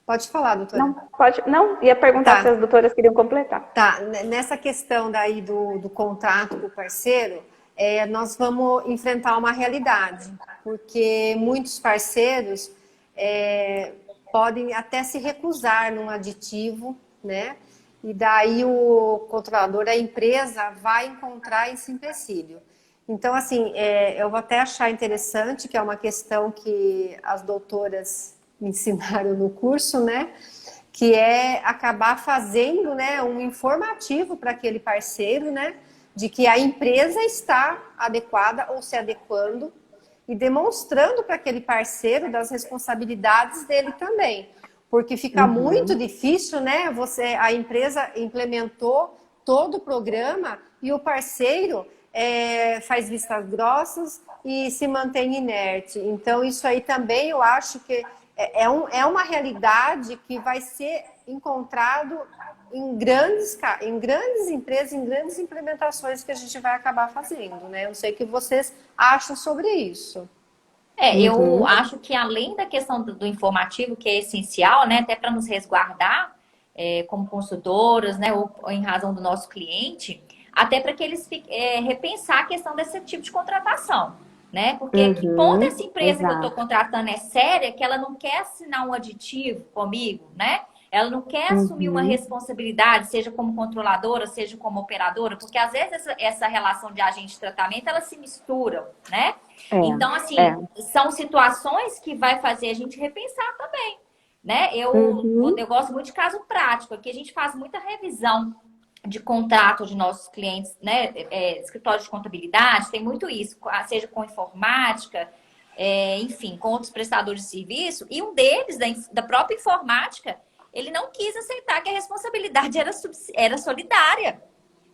Speaker 3: Pode falar, doutora.
Speaker 1: Não, pode... Não, ia perguntar se as doutoras queriam completar.
Speaker 3: Tá, nessa questão daí do contrato com o parceiro, nós vamos enfrentar uma realidade, porque muitos parceiros podem até se recusar num aditivo, né? E daí o controlador, a empresa, vai encontrar esse empecilho. Então, assim, eu vou até achar interessante, que é uma questão que as doutoras me ensinaram no curso, né? Que é acabar fazendo, né, um informativo para aquele parceiro, né? De que a empresa está adequada ou se adequando e demonstrando para aquele parceiro das responsabilidades dele também. Porque fica muito difícil, né? A empresa implementou todo o programa e o parceiro faz vistas grossas e se mantém inerte. Então, isso aí também eu acho que é uma realidade que vai ser encontrado em grandes empresas, em grandes implementações que a gente vai acabar fazendo, né? Eu não sei o que vocês acham sobre isso.
Speaker 4: Eu acho que além da questão do informativo, que é essencial, né, até para nos resguardar como consultoras, né, ou em razão do nosso cliente, até para que eles repensar a questão desse tipo de contratação, né? Porque que ponto essa empresa que eu estou contratando é séria, que ela não quer assinar um aditivo comigo, né? Ela não quer assumir uma responsabilidade, seja como controladora, seja como operadora, porque às vezes essa relação de agente de tratamento, elas se misturam, né? Então, assim, são situações que vai fazer a gente repensar também, né? Eu gosto muito de caso prático, aqui a gente faz muita revisão de contrato de nossos clientes, né? Escritório de contabilidade, tem muito isso, seja com informática, enfim, com outros prestadores de serviço, e um deles, da própria informática, ele não quis aceitar que a responsabilidade era solidária,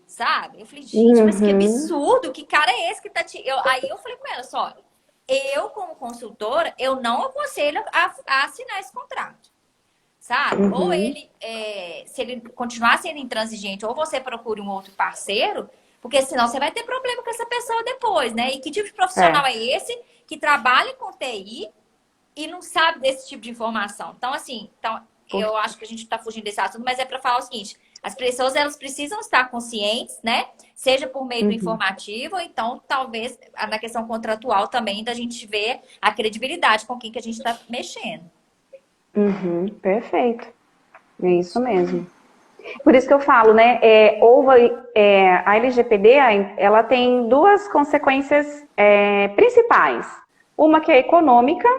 Speaker 4: sabe? Eu falei, gente, mas que absurdo, que cara é esse que tá Aí eu falei com ela, só, eu como consultora, eu não aconselho a assinar esse contrato, sabe? Ou ele, se ele continuar sendo intransigente, ou você procure um outro parceiro, porque senão você vai ter problema com essa pessoa depois, né? E que tipo de profissional é esse que trabalha com TI e não sabe desse tipo de informação? Então, assim, eu acho que a gente está fugindo desse assunto, mas é para falar o seguinte, as pessoas, elas precisam estar conscientes, né? Seja por meio do informativo, ou então, talvez, na questão contratual também, da gente ver a credibilidade com quem que a gente está mexendo.
Speaker 1: Perfeito. É isso mesmo. Por isso que eu falo, né? A LGPD, ela tem 2 consequências principais. Uma que é econômica,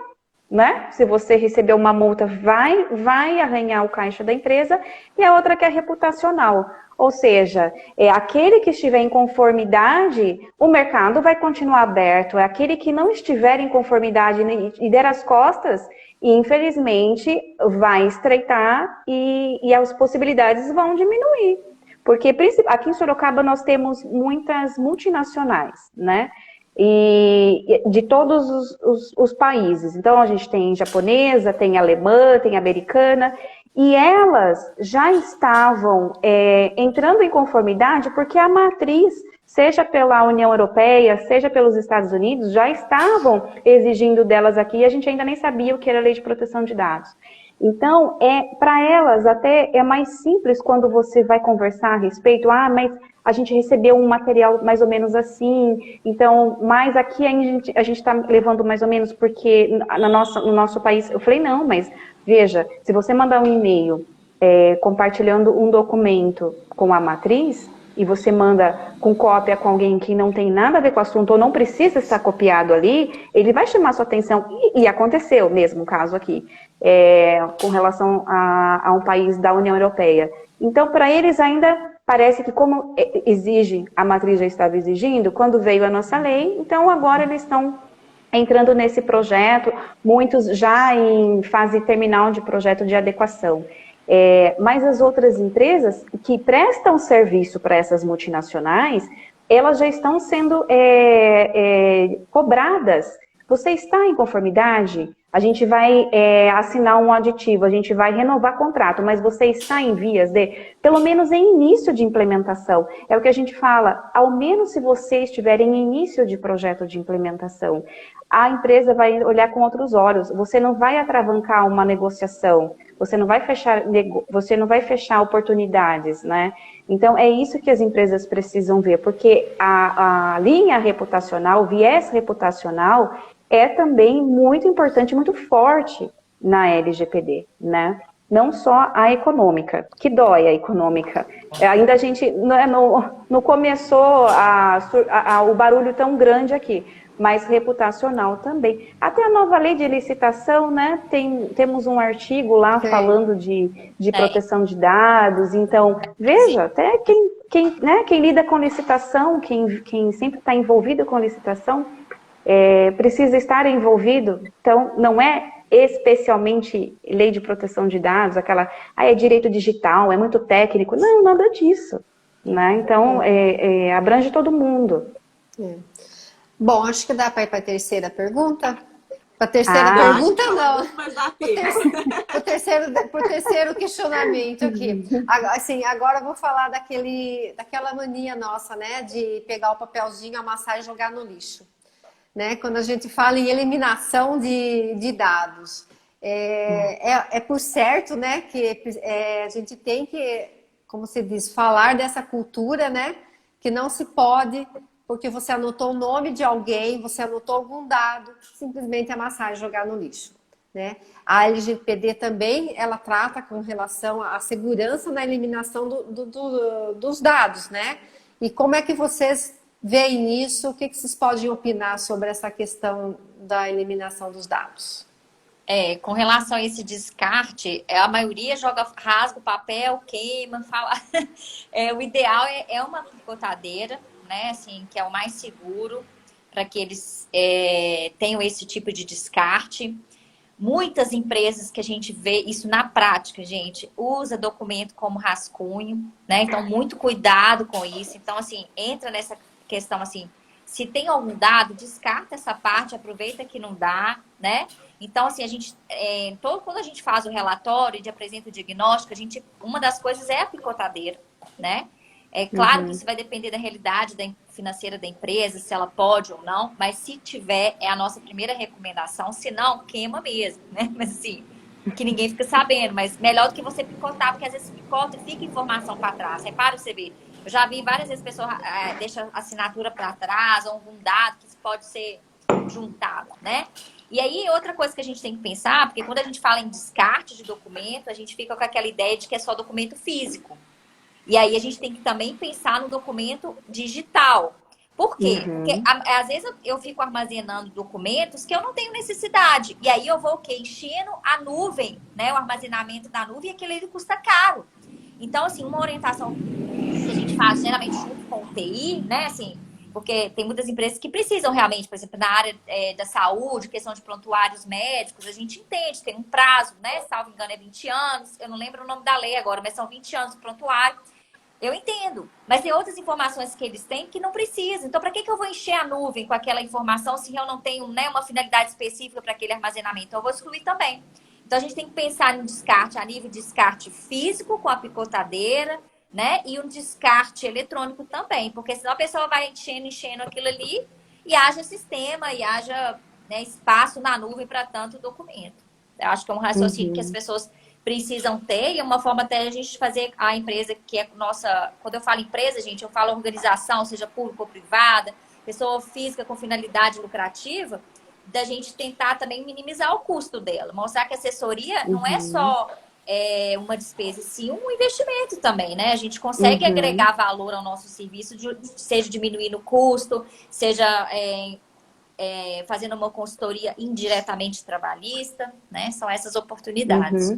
Speaker 1: né? Se você receber uma multa, vai arranhar o caixa da empresa, e a outra que é reputacional. Ou seja, aquele que estiver em conformidade, o mercado vai continuar aberto. É aquele que não estiver em conformidade e der as costas, infelizmente, vai estreitar e as possibilidades vão diminuir. Porque aqui em Sorocaba nós temos muitas multinacionais, né? E de todos os países. Então, a gente tem japonesa, tem alemã, tem americana. E elas já estavam entrando em conformidade porque a matriz, seja pela União Europeia, seja pelos Estados Unidos, já estavam exigindo delas aqui e a gente ainda nem sabia o que era a Lei de Proteção de Dados. Então, para elas até é mais simples quando você vai conversar a respeito, mas a gente recebeu um material mais ou menos assim, então, mas aqui a gente está levando mais ou menos porque no nosso país, eu falei, não, mas veja, se você mandar um e-mail compartilhando um documento com a matriz, e você manda com cópia com alguém que não tem nada a ver com o assunto ou não precisa estar copiado ali, ele vai chamar sua atenção. E aconteceu mesmo o caso aqui, com relação a um país da União Europeia. Então, para eles ainda parece que como exige, a matriz já estava exigindo, quando veio a nossa lei, então agora eles estão entrando nesse projeto, muitos já em fase terminal de projeto de adequação. Mas as outras empresas que prestam serviço para essas multinacionais, elas já estão sendo cobradas. Você está em conformidade? A gente vai assinar um aditivo, a gente vai renovar contrato, mas você está em vias de, pelo menos em início de implementação. É o que a gente fala, ao menos se você estiver em início de projeto de implementação, a empresa vai olhar com outros olhos. Você não vai atravancar uma negociação, você não vai fechar oportunidades, né? Então, é isso que as empresas precisam ver, porque a linha reputacional, o viés reputacional, é também muito importante, muito forte na LGPD, né? Não só a econômica, que dói a econômica. Ainda a gente não começou o barulho tão grande aqui, mas reputacional também. Até a nova lei de licitação, né? Temos um artigo lá falando de proteção de dados. Então, veja, até quem lida com licitação, quem sempre está envolvido com licitação, precisa estar envolvido. Então, não é especialmente lei de proteção de dados, aquela, é direito digital, é muito técnico. Não, nada disso. Né? Então, abrange todo mundo.
Speaker 3: Bom, acho que dá para ir para a terceira pergunta. Para a terceira pergunta, não. Para o terceiro questionamento aqui. Agora eu vou falar daquela mania nossa, né? De pegar o papelzinho, amassar e jogar no lixo. Né? Quando a gente fala em eliminação de dados. Por certo, né? Que a gente tem que, como se diz, falar dessa cultura, né? Que não se pode... porque você anotou o nome de alguém, você anotou algum dado, simplesmente amassar e jogar no lixo. Né? A LGPD também, ela trata com relação à segurança na eliminação dos dados, né? E como é que vocês veem isso? O que vocês podem opinar sobre essa questão da eliminação dos dados?
Speaker 4: Com relação a esse descarte, a maioria rasga o papel, queima, fala. O ideal é uma picotadeira, né, assim, que é o mais seguro para que eles tenham esse tipo de descarte. Muitas empresas que a gente vê isso na prática, gente, usa documento como rascunho, né? Então, muito cuidado com isso. Então, assim, entra nessa questão, assim, se tem algum dado, descarta essa parte, aproveita que não dá, né? Então, assim, a gente, quando a gente faz o relatório de apresenta o diagnóstico, uma das coisas é a picotadeira, né? É claro que isso vai depender da realidade financeira da empresa, se ela pode ou não, mas se tiver, é a nossa primeira recomendação, se não, queima mesmo, né? Mas assim, que ninguém fica sabendo, mas melhor do que você picotar, porque às vezes picota e fica informação para trás. Repara você ver, eu já vi várias vezes pessoas deixam a assinatura para trás, ou algum dado que pode ser juntado, né? E aí, outra coisa que a gente tem que pensar, porque quando a gente fala em descarte de documento, a gente fica com aquela ideia de que é só documento físico. E aí a gente tem que também pensar no documento digital. Por quê? Porque às vezes eu fico armazenando documentos que eu não tenho necessidade. E aí eu vou enchendo a nuvem, né? O armazenamento da nuvem, e aquilo ali custa caro. Então, assim, uma orientação que a gente faz geralmente junto com o TI, né? Assim, porque tem muitas empresas que precisam realmente, por exemplo, na área da saúde, questão de prontuários médicos, a gente entende, tem um prazo, né? Salvo engano, é 20 anos. Eu não lembro o nome da lei agora, mas são 20 anos de prontuário. Eu entendo, mas tem outras informações que eles têm que não precisam. Então, para que eu vou encher a nuvem com aquela informação se eu não tenho, né, uma finalidade específica para aquele armazenamento? Eu vou excluir também. Então, a gente tem que pensar no descarte a nível de descarte físico, com a picotadeira, né? E um descarte eletrônico também, porque senão a pessoa vai enchendo aquilo ali e haja sistema e haja, né, espaço na nuvem para tanto documento. Eu acho que é um raciocínio que as pessoas precisam ter e é uma forma até a gente fazer a empresa que é nossa... Quando eu falo empresa, gente, eu falo organização, seja pública ou privada, pessoa física com finalidade lucrativa, da gente tentar também minimizar o custo dela. Mostrar que a assessoria não é só uma despesa, e sim um investimento também, né? A gente consegue agregar valor ao nosso serviço, seja diminuindo o custo, seja fazendo uma consultoria indiretamente trabalhista, né? São essas oportunidades.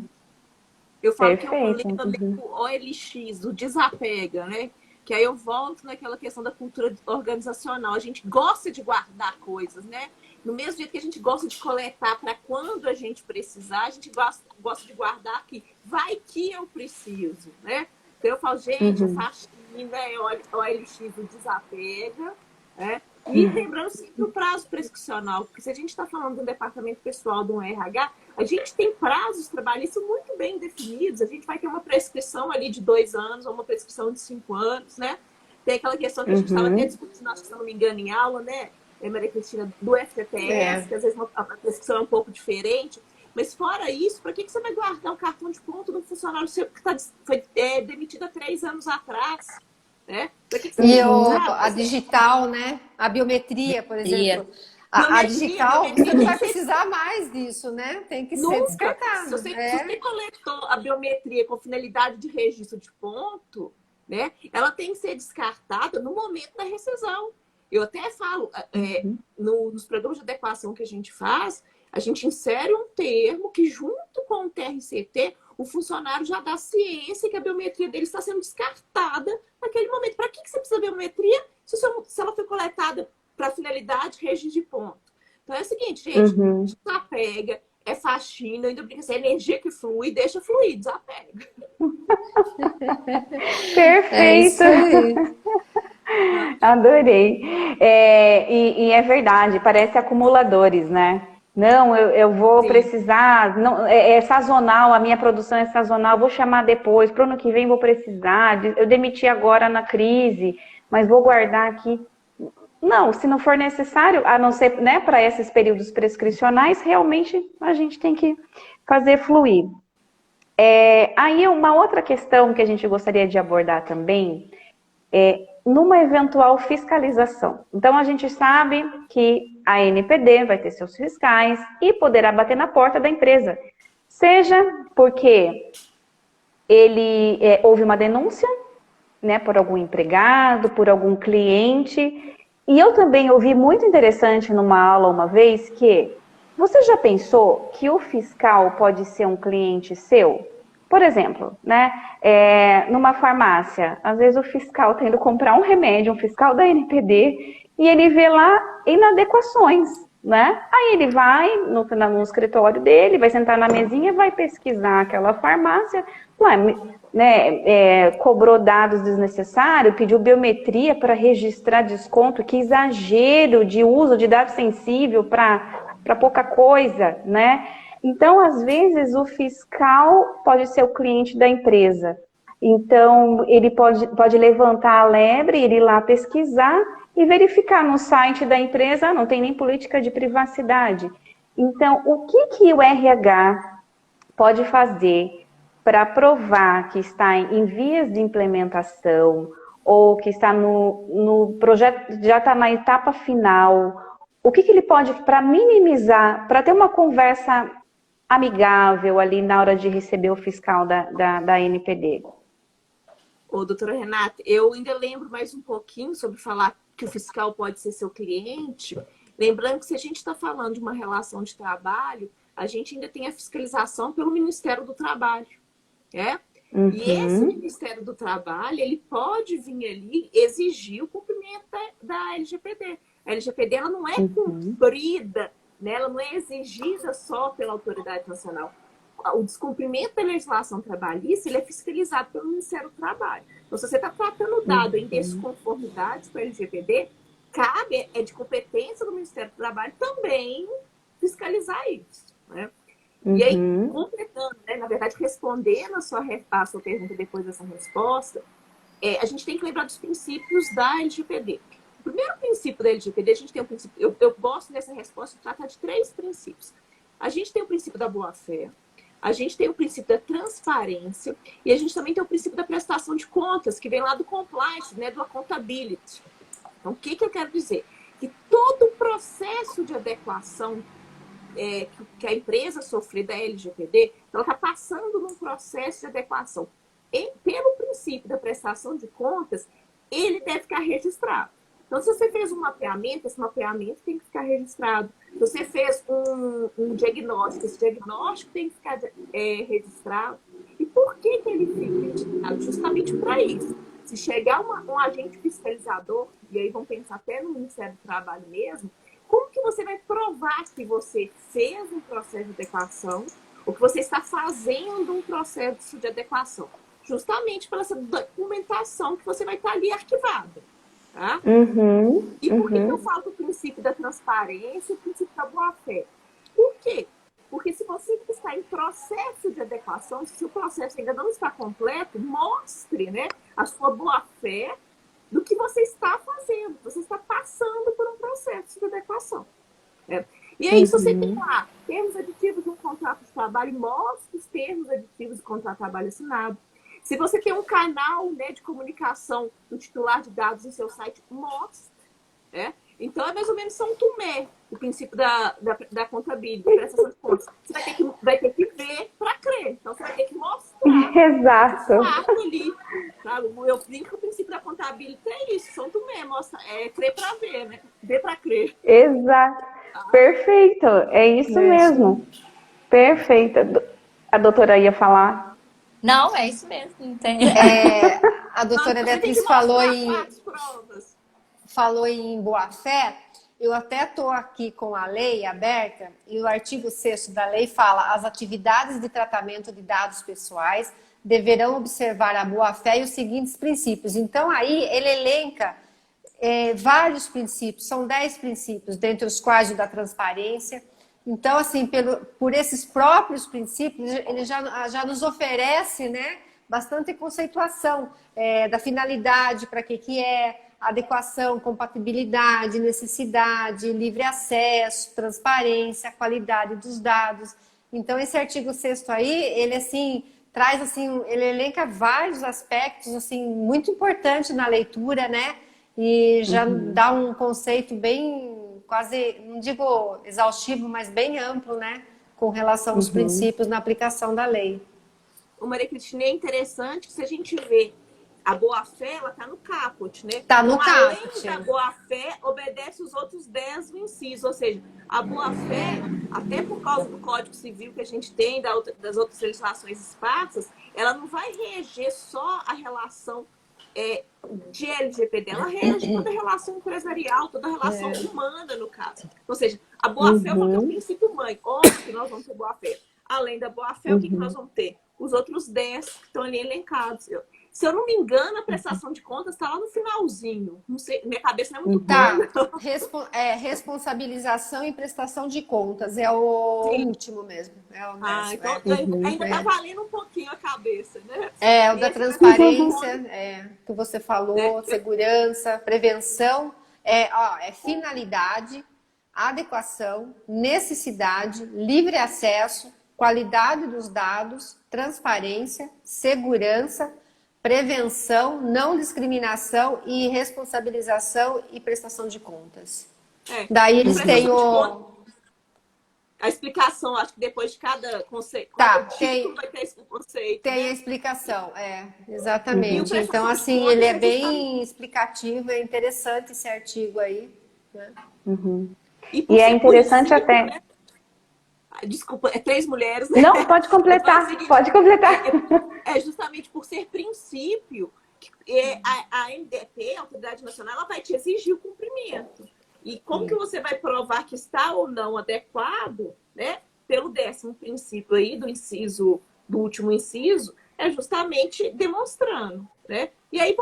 Speaker 2: Eu falo que
Speaker 1: Perfeito.
Speaker 2: eu leio o OLX, o desapega, né? Que aí eu volto naquela questão da cultura organizacional. A gente gosta de guardar coisas, né? No mesmo jeito que a gente gosta de coletar para quando a gente precisar, a gente gosta de guardar aqui. Vai que eu preciso, né? Então eu falo, gente, faxina, OLX, o desapega, né? E lembrando sempre o prazo prescricional, porque se a gente está falando de um departamento pessoal, de um RH, a gente tem prazos trabalhistas muito bem definidos. A gente vai ter uma prescrição ali de 2 anos, ou uma prescrição de 5 anos, né? Tem aquela questão que a gente estava até discutindo, acho que, se não me engano, em aula, né, Maria Cristina, do FTTS, que às vezes a prescrição é um pouco diferente. Mas fora isso, para que você vai guardar o cartão de ponto de um funcionário seu que foi demitido há 3 anos atrás? Né?
Speaker 3: E a digital, né? A biometria, por exemplo. A digital não vai precisar mais disso, né? Tem que ser descartado.
Speaker 2: Se você coletou a biometria com finalidade de registro de ponto, né? Ela tem que ser descartada no momento da rescisão. Eu até falo, nos programas de adequação que a gente faz, a gente insere um termo que, junto com o TRCT, o funcionário já dá ciência que a biometria dele está sendo descartada naquele momento. Para que você precisa da biometria se ela foi coletada para finalidade de registro de ponto? Então é o seguinte, gente, desapega, é faxina, ainda brinca assim, é energia que flui, deixa fluir, desapega.
Speaker 1: Perfeito! Adorei. E é verdade, parece acumuladores, né? Não, eu vou precisar, não, é sazonal, a minha produção é sazonal, vou chamar depois, para o ano que vem vou precisar, eu demiti agora na crise, mas vou guardar aqui. Não, se não for necessário, a não ser, né, para esses períodos prescricionais, realmente a gente tem que fazer fluir. Aí uma outra questão que a gente gostaria de abordar também numa eventual fiscalização. Então, a gente sabe que a ANPD vai ter seus fiscais e poderá bater na porta da empresa. Seja porque houve uma denúncia, né, por algum empregado, por algum cliente. E eu também ouvi muito interessante numa aula uma vez que você já pensou que o fiscal pode ser um cliente seu? Por exemplo, né, numa farmácia, às vezes o fiscal está indo comprar um remédio, um fiscal da NPD, e ele vê lá inadequações, né? Aí ele vai no escritório dele, vai sentar na mesinha, vai pesquisar aquela farmácia, cobrou dados desnecessários, pediu biometria para registrar desconto, que exagero de uso de dados sensíveis para pouca coisa, né? Então, às vezes, o fiscal pode ser o cliente da empresa. Então, ele pode levantar a lebre, ir lá pesquisar e verificar no site da empresa, não tem nem política de privacidade. Então, o que o RH pode fazer para provar que está em vias de implementação ou que está no projeto, já está na etapa final? O que ele pode, para minimizar, para ter uma conversa amigável ali na hora de receber o fiscal da NPD?
Speaker 2: Ô, doutora Renata, eu ainda lembro mais um pouquinho sobre falar que o fiscal pode ser seu cliente. Lembrando que se a gente está falando de uma relação de trabalho, a gente ainda tem a fiscalização pelo Ministério do Trabalho, né? E esse Ministério do Trabalho, ele pode vir ali exigir o cumprimento da LGPD. A LGPD, ela não é cumprida, né? Ela não é exigida só pela autoridade nacional. O descumprimento da legislação trabalhista, ele é fiscalizado pelo Ministério do Trabalho. Então, se você está tratando o dado em desconformidades com a LGPD, é de competência do Ministério do Trabalho também fiscalizar isso, né? E aí,
Speaker 1: Uhum.
Speaker 2: completando, né, na verdade, respondendo a sua pergunta depois dessa resposta, a gente tem que lembrar dos princípios da LGPD. O primeiro princípio da LGPD, a gente tem um princípio, eu gosto dessa resposta de tratar de 3 princípios. A gente tem o princípio da boa-fé, a gente tem o princípio da transparência e a gente também tem o princípio da prestação de contas, que vem lá do compliance, né, do accountability. Então, o que eu quero dizer? Que todo o processo de adequação que a empresa sofrer da LGPD, ela está passando num processo de adequação. E, pelo princípio da prestação de contas, ele deve ficar registrado. Então, se você fez um mapeamento, esse mapeamento tem que ficar registrado. Se você fez um diagnóstico, esse diagnóstico tem que ficar registrado. E por que ele fica registrado? Justamente para isso. Se chegar um agente fiscalizador, e aí vamos pensar até no Ministério do Trabalho mesmo, como que você vai provar que você fez um processo de adequação ou que você está fazendo um processo de adequação? Justamente pela essa documentação que você vai estar ali arquivada. Tá?
Speaker 1: Uhum.
Speaker 2: E por que eu
Speaker 1: Uhum.
Speaker 2: falo do princípio da transparência e o princípio da boa-fé? Por quê? Porque se você está em processo de adequação, se o processo ainda não está completo, mostre, né, a sua boa-fé do que você está fazendo. Você está passando por um processo de adequação. Né? E aí, se você tem lá termos aditivos de um contrato de trabalho, mostre os termos aditivos do contrato de trabalho assinado. Se você tem um canal, né, de comunicação do titular de dados em seu site, mostre. Né? Então, é mais ou menos São Tomé, o princípio da contabilidade, da prestação de contas. Você vai ter que ver para crer. Então, você vai ter que mostrar
Speaker 1: Exato.
Speaker 2: o fato ali. Sabe? Eu brinco que o princípio da contabilidade é isso. São Tomé, mostra, crer para ver, né? Ver para crer.
Speaker 1: Exato. Perfeito. É isso mesmo. Perfeito. A doutora ia falar.
Speaker 4: Não, é isso mesmo. Não tem...
Speaker 3: A doutora
Speaker 2: Você tem
Speaker 3: Beatriz
Speaker 2: que mostrar as provas.
Speaker 3: falou em boa-fé. Eu até estou aqui com a lei aberta e o artigo 6º da lei fala: as atividades de tratamento de dados pessoais deverão observar a boa-fé e os seguintes princípios. Então, aí ele elenca vários princípios, são 10 princípios, dentre os quais o da transparência. Então, assim, por esses próprios princípios, ele já nos oferece, né, bastante conceituação da finalidade, para que é, adequação, compatibilidade, necessidade, livre acesso, transparência, qualidade dos dados. Então, esse artigo 6º aí, ele, assim, traz, assim, ele elenca vários aspectos, assim, muito importantes na leitura, né, e já dá um conceito bem, quase, não digo exaustivo, mas bem amplo, né? Com relação aos princípios na aplicação da lei.
Speaker 2: O Maria Cristina, é interessante que se a gente vê a boa-fé, ela está no caput, né?
Speaker 3: Tá no
Speaker 2: então,
Speaker 3: caput.
Speaker 2: além da boa-fé, obedece os outros 10 do inciso. Ou seja, a boa-fé, até por causa do Código Civil que a gente tem, das outras legislações esparsas, ela não vai reger só a relação de LGPD, ela rege toda a relação empresarial, toda a relação humana, no caso. Ou seja, a boa-fé é o princípio mãe. Óbvio que nós vamos ter boa-fé. Além da boa-fé, o que nós vamos ter? Os outros 10 que estão ali elencados. Se eu não me engano, a prestação de contas está lá no finalzinho. Não sei, minha cabeça não é muito boa.
Speaker 3: Responsabilização e prestação de contas. É o último mesmo. É o
Speaker 2: então ainda está valendo um pouquinho a cabeça, né?
Speaker 3: O da transparência, que você falou, segurança, prevenção, finalidade, adequação, necessidade, livre acesso, qualidade dos dados, transparência, segurança, prevenção, não discriminação e responsabilização e prestação de contas. Daí eles têm
Speaker 2: a explicação, acho que depois de cada conceito, título vai ter esse conceito.
Speaker 3: Tem a explicação, exatamente. Então, assim, ele é bem explicativo, é interessante esse artigo aí. Né?
Speaker 1: E é interessante até...
Speaker 2: Né? Desculpa, 3 mulheres. Né?
Speaker 1: Não, pode completar, pode completar.
Speaker 2: É justamente por ser princípio, a ANDP, a Autoridade Nacional, ela vai te exigir o cumprimento. E como que você vai provar que está ou não adequado, né? Pelo 10º princípio aí do último inciso, é justamente demonstrando, né? E aí,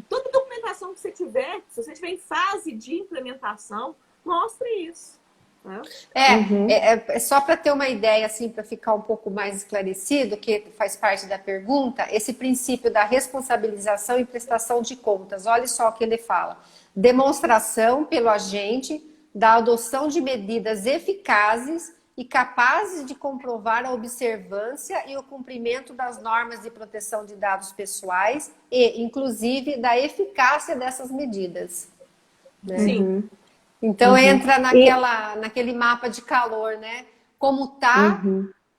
Speaker 2: toda documentação que você tiver, se você estiver em fase de implementação, mostre isso. né?
Speaker 3: É só para ter uma ideia, assim, para ficar um pouco mais esclarecido, que faz parte da pergunta, esse princípio da responsabilização e prestação de contas. Olha só o que ele fala. Demonstração pelo agente da adoção de medidas eficazes e capazes de comprovar a observância e o cumprimento das normas de proteção de dados pessoais e, inclusive, da eficácia dessas medidas. Né?
Speaker 2: Sim.
Speaker 3: Então entra naquele mapa de calor, né? Como tá,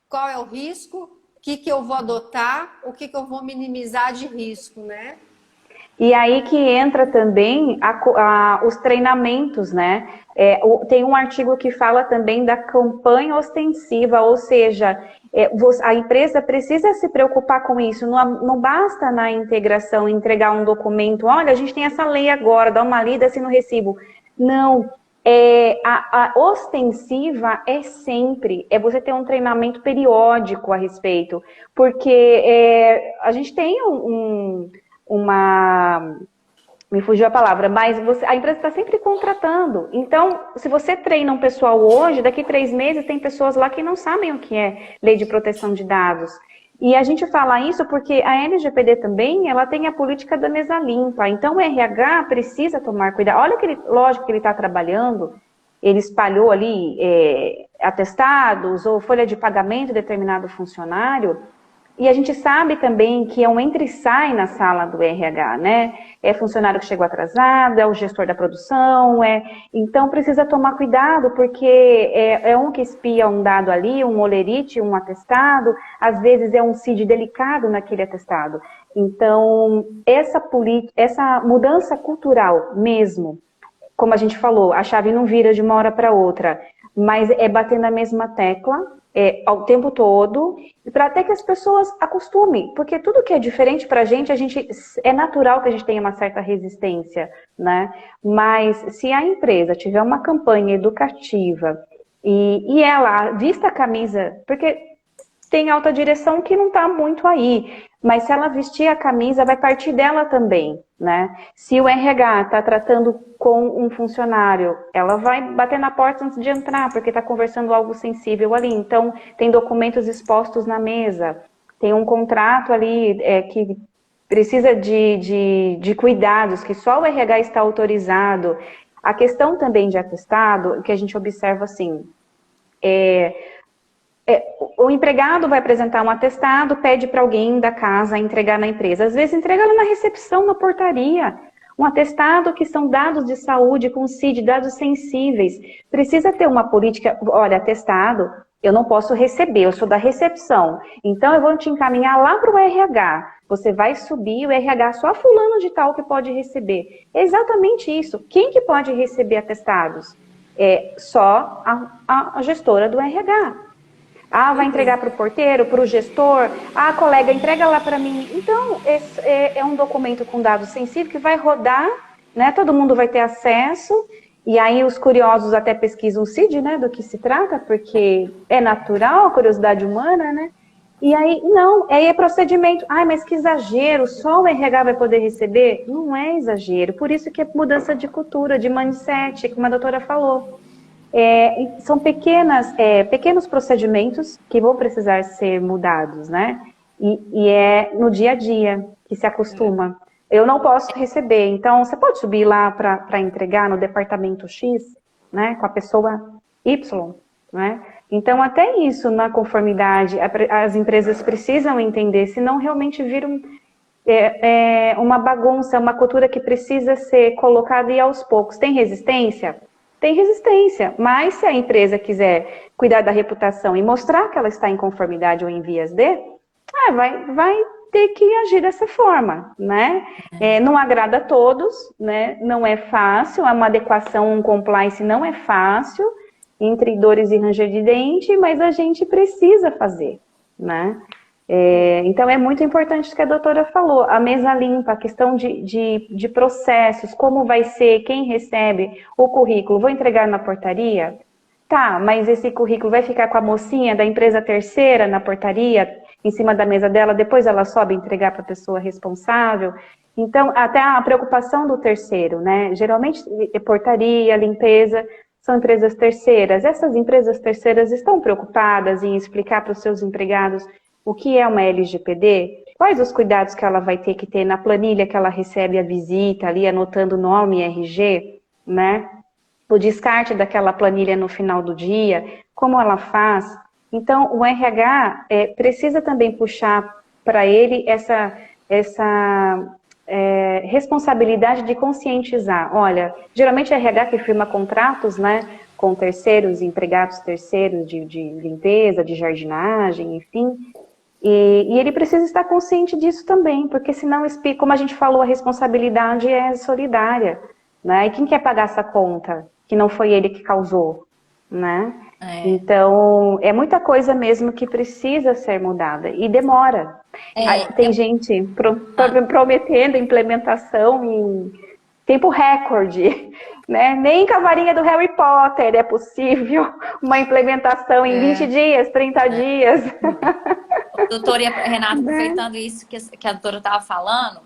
Speaker 3: qual é o risco, o que eu vou adotar, o que eu vou minimizar de risco, né?
Speaker 1: E aí que entra também os treinamentos, né? Tem um artigo que fala também da campanha ostensiva, ou seja, a empresa precisa se preocupar com isso. Não basta na integração entregar um documento, olha, a gente tem essa lei agora, dá uma lida assim no recibo. Não, a ostensiva é você ter um treinamento periódico a respeito, porque a gente tem me fugiu a palavra, mas a empresa está sempre contratando. Então, se você treina um pessoal hoje, daqui 3 meses tem pessoas lá que não sabem o que é lei de proteção de dados. E a gente fala isso porque a LGPD também, ela tem a política da mesa limpa. Então, o RH precisa tomar cuidado. Olha que lógico que ele está trabalhando, ele espalhou ali atestados ou folha de pagamento de determinado funcionário. E a gente sabe também que é um entra e sai na sala do RH, né? É funcionário que chegou atrasado, é o gestor da produção, então precisa tomar cuidado, porque é um que espia um dado ali, um olerite, um atestado, às vezes é um CID delicado naquele atestado. Então, essa mudança cultural mesmo, como a gente falou, a chave não vira de uma hora para outra, mas é bater na mesma tecla, ao tempo todo, para até que as pessoas acostumem, porque tudo que é diferente para a gente é natural que a gente tenha uma certa resistência, né? Mas se a empresa tiver uma campanha educativa e ela vista a camisa, porque tem alta direção que não está muito aí, mas se ela vestir a camisa, vai partir dela também, né? Se o RH está tratando com um funcionário, ela vai bater na porta antes de entrar, porque está conversando algo sensível ali. Então, tem documentos expostos na mesa, tem um contrato ali que precisa de cuidados, que só o RH está autorizado. A questão também de atestado, que a gente observa assim, o empregado vai apresentar um atestado, pede para alguém da casa entregar na empresa. Às vezes entrega lá na recepção, na portaria. Um atestado que são dados de saúde com CID, dados sensíveis. Precisa ter uma política, olha, atestado, eu não posso receber, eu sou da recepção. Então eu vou te encaminhar lá para o RH. Você vai subir o RH, só fulano de tal que pode receber. É exatamente isso. Quem que pode receber atestados? Só a gestora do RH. Vai entregar para o porteiro, para o gestor. Colega, entrega lá para mim. Então, é um documento com dados sensíveis que vai rodar, né? Todo mundo vai ter acesso. E aí os curiosos até pesquisam o CID, né? Do que se trata, porque é natural a curiosidade humana, né? E aí, não, aí é procedimento. Mas que exagero, só o RH vai poder receber? Não é exagero. Por isso que é mudança de cultura, de mindset, como a doutora falou. São pequenos procedimentos que vão precisar ser mudados, né? E é no dia a dia que se acostuma. Eu não posso receber, então você pode subir lá para entregar no departamento X, né? Com a pessoa Y, né? Então até isso na conformidade, as empresas precisam entender, senão realmente vira uma bagunça, uma cultura que precisa ser colocada e aos poucos. Tem resistência? Tem resistência, mas se a empresa quiser cuidar da reputação e mostrar que ela está em conformidade ou em vias de, vai ter que agir dessa forma, né? Não agrada a todos, né? Não é fácil, uma adequação, um compliance não é fácil, entre dores e ranger de dente, mas a gente precisa fazer, né? Então é muito importante o que a doutora falou, a mesa limpa, a questão de processos, como vai ser, quem recebe o currículo, vou entregar na portaria? Tá, mas esse currículo vai ficar com a mocinha da empresa terceira na portaria, em cima da mesa dela, depois ela sobe entregar para a pessoa responsável. Então, até a preocupação do terceiro, né? Geralmente, portaria, limpeza, São empresas terceiras. Essas empresas terceiras estão preocupadas em explicar para os seus empregados o que é uma LGPD? Quais os cuidados que ela vai ter que ter na planilha que ela recebe a visita, ali anotando nome e RG, né? O descarte daquela planilha no final do dia, como ela faz? Então, o RH precisa também puxar para ele essa responsabilidade de conscientizar. Olha, geralmente é RH que firma contratos, né, com terceiros, empregados terceiros de limpeza, de jardinagem, enfim, e ele precisa estar consciente disso também, porque senão, como a gente falou, a responsabilidade é solidária, né? E quem quer pagar essa conta, que não foi ele que causou, né? Então, é muita coisa mesmo que precisa ser mudada, e demora. Tem gente prometendo implementação em tempo recorde, né? Nem com a varinha do Harry Potter é possível uma implementação em 20 dias, 30 dias.
Speaker 4: Doutora Renata, aproveitando isso que a doutora estava falando,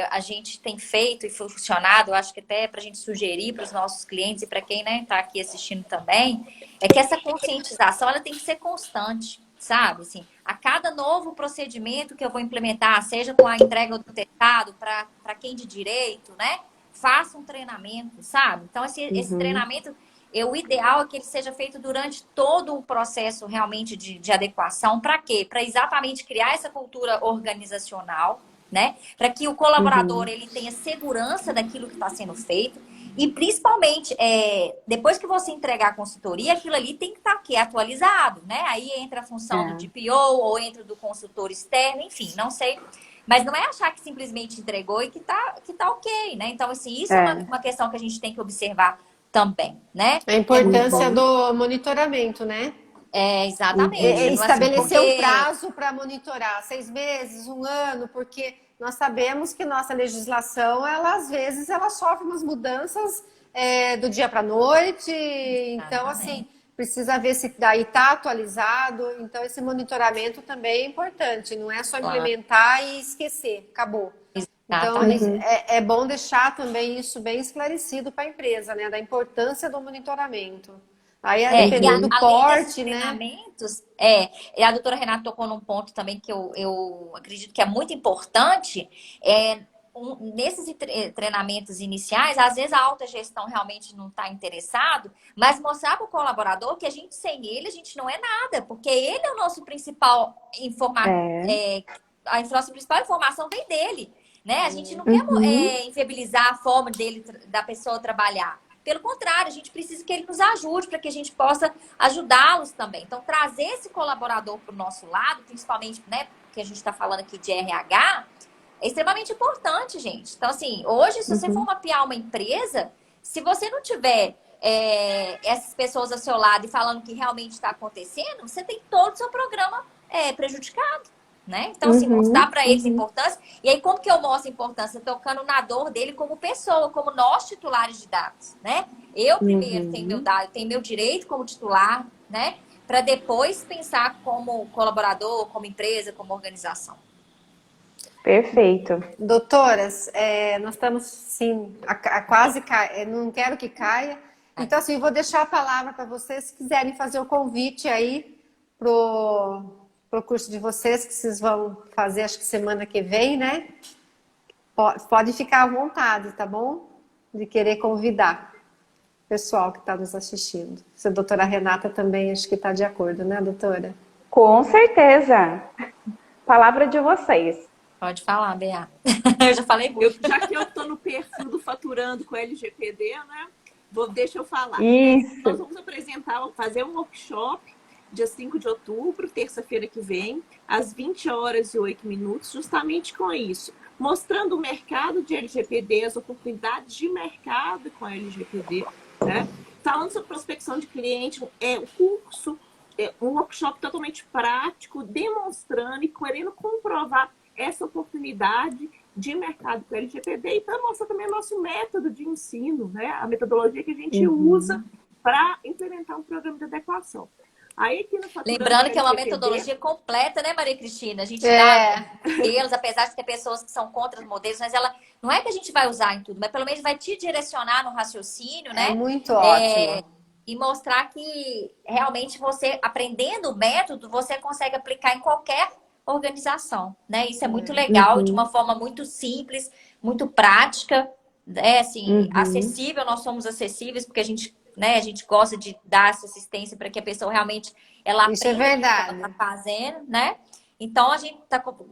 Speaker 4: a gente tem feito e funcionado, eu acho que até para a gente sugerir para os nossos clientes e para quem está aqui assistindo também, é que essa conscientização ela tem que ser constante, sabe? Assim, a cada novo procedimento que eu vou implementar, seja com a entrega do teclado para quem de direito, né? Faça um treinamento, sabe? Então, esse treinamento, o ideal é que ele seja feito durante todo o processo realmente de adequação. Para quê? Para exatamente criar essa cultura organizacional, né? Para que o colaborador ele tenha segurança daquilo que está sendo feito. E, principalmente, depois que você entregar a consultoria, aquilo ali tem que estar atualizado, né? Aí entra a função do DPO ou entra do consultor externo, enfim, não sei. Mas não é achar que simplesmente entregou e que tá ok, né? Então, assim, isso é uma questão que a gente tem que observar também, né?
Speaker 3: A importância do monitoramento, né?
Speaker 4: Exatamente.
Speaker 3: Estabelecer um prazo para monitorar, 6 meses, 1 ano, porque nós sabemos que nossa legislação, ela às vezes, ela sofre umas mudanças do dia para a noite. Então, assim, precisa ver se daí está atualizado. Então, esse monitoramento também é importante. Não é só implementar e esquecer. Acabou. Então, é bom deixar também isso bem esclarecido para a empresa, né? Da importância do monitoramento. Aí, dependendo do porte, né?
Speaker 4: E a doutora Renata tocou num ponto também que eu acredito que é muito importante. Nesses treinamentos iniciais, às vezes a alta gestão realmente não está interessado, mas mostrar para o colaborador que a gente, sem ele, a gente não é nada, porque ele é o nosso principal a nossa principal informação vem dele, né? A gente não quer inviabilizar a forma da pessoa trabalhar. Pelo contrário, a gente precisa que ele nos ajude para que a gente possa ajudá-los também. Então, trazer esse colaborador para o nosso lado, principalmente, né, porque a gente está falando aqui de RH, é extremamente importante, gente. Então, assim, hoje, se você for mapear uma empresa, se você não tiver essas pessoas ao seu lado e falando o que realmente está acontecendo, você tem todo o seu programa prejudicado, né? Então, assim, mostrar para eles a importância. E aí, como que eu mostro a importância? Tocando na dor dele como pessoa, como nós titulares de dados, né? Eu primeiro tenho meu dado, tenho meu direito como titular, né? Para depois pensar como colaborador, como empresa, como organização.
Speaker 1: Perfeito.
Speaker 3: Doutoras, nós estamos, sim, quase não quero que caia. Então, assim, eu vou deixar a palavra para vocês, se quiserem fazer o convite aí pro curso de vocês, que vocês vão fazer, acho que semana que vem, né? Pode ficar à vontade, tá bom? De querer convidar o pessoal que está nos assistindo. Se a doutora Renata também, acho que está de acordo, né, doutora?
Speaker 1: Com certeza. Palavra de vocês.
Speaker 4: Pode falar, Bea. Eu já falei muito.
Speaker 2: Já que eu estou no perfil do Faturando com LGPD, né? Deixa eu falar.
Speaker 1: Isso.
Speaker 2: Nós vamos fazer um workshop dia 5 de outubro, terça-feira que vem, às 20h08, justamente com isso. Mostrando o mercado de LGPD, as oportunidades de mercado com a LGPD, né? Falando sobre prospecção de cliente, um curso, um workshop totalmente prático, demonstrando e querendo comprovar essa oportunidade de mercado com LGPD e para mostrar também o nosso método de ensino, né? A metodologia que a gente usa para implementar um programa de adequação. Aí aqui no Faturando
Speaker 4: Lembrando que é uma
Speaker 2: LGPD,
Speaker 4: metodologia completa, né, Maria Cristina? A gente
Speaker 3: É.
Speaker 4: dá modelos, apesar de ter pessoas que são contra os modelos, mas ela não é que a gente vai usar em tudo, mas pelo menos vai te direcionar no raciocínio,
Speaker 3: É
Speaker 4: né?
Speaker 3: muito ótimo.
Speaker 4: E mostrar que realmente você, aprendendo o método, você consegue aplicar em qualquer organização, né? Isso é muito legal, de uma forma muito simples, muito prática, né? Assim, acessível, nós somos acessíveis, porque a gente, né, a gente gosta de dar essa assistência para que a pessoa realmente ela
Speaker 3: Isso é
Speaker 4: aprenda o que ela
Speaker 3: verdade.
Speaker 4: está fazendo, né? Então, a gente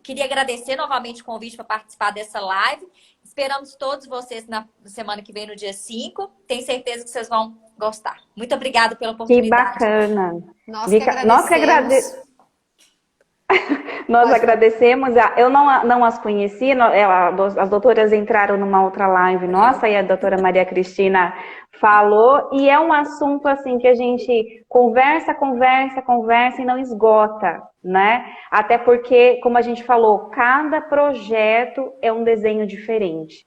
Speaker 4: queria agradecer novamente o convite para participar dessa live. Esperamos todos vocês na semana que vem, no dia 5. Tenho certeza que vocês vão gostar. Muito obrigada pela
Speaker 1: Que
Speaker 4: oportunidade.
Speaker 1: bacana.
Speaker 3: Nós que
Speaker 1: Nós que
Speaker 3: agradecemos.
Speaker 1: Nós
Speaker 3: Pode falar.
Speaker 1: agradecemos. Eu não as conheci, as doutoras entraram numa outra live nossa e a doutora Maria Cristina falou, e é um assunto assim que a gente conversa e não esgota, né? Até porque, como a gente falou, cada projeto é um desenho diferente.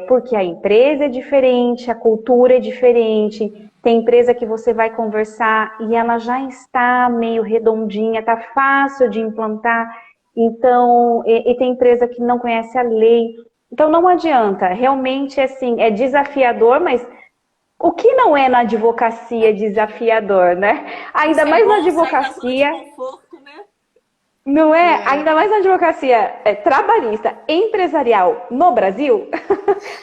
Speaker 1: Porque a empresa é diferente, a cultura é diferente. Tem empresa que você vai conversar e ela já está meio redondinha, está fácil de implantar. Então, e tem empresa que não conhece a lei. Então, não adianta. Realmente, assim, é desafiador, mas o que não é na advocacia desafiador, né? Ainda
Speaker 2: isso é
Speaker 1: mais na
Speaker 2: bom, sair da zona de
Speaker 1: advocacia.
Speaker 2: conforto, né?
Speaker 1: Não é? Ainda mais na advocacia trabalhista, empresarial no Brasil,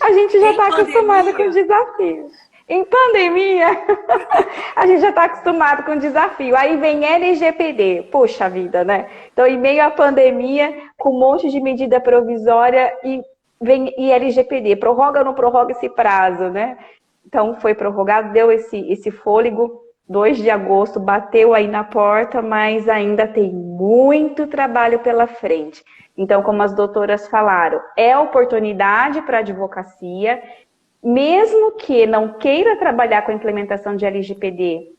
Speaker 1: a gente já
Speaker 2: Em
Speaker 1: está acostumado com
Speaker 2: pandemia.
Speaker 1: desafios. Em pandemia, a gente já está acostumado com desafio. Aí vem LGPD, poxa vida, né? Então, em meio à pandemia, com um monte de medida provisória e LGPD, prorroga ou não prorroga esse prazo, né? Então, foi prorrogado, deu esse fôlego. 2 de agosto bateu aí na porta, mas ainda tem muito trabalho pela frente. Então, como as doutoras falaram, é oportunidade para a advocacia, mesmo que não queira trabalhar com a implementação de LGPD,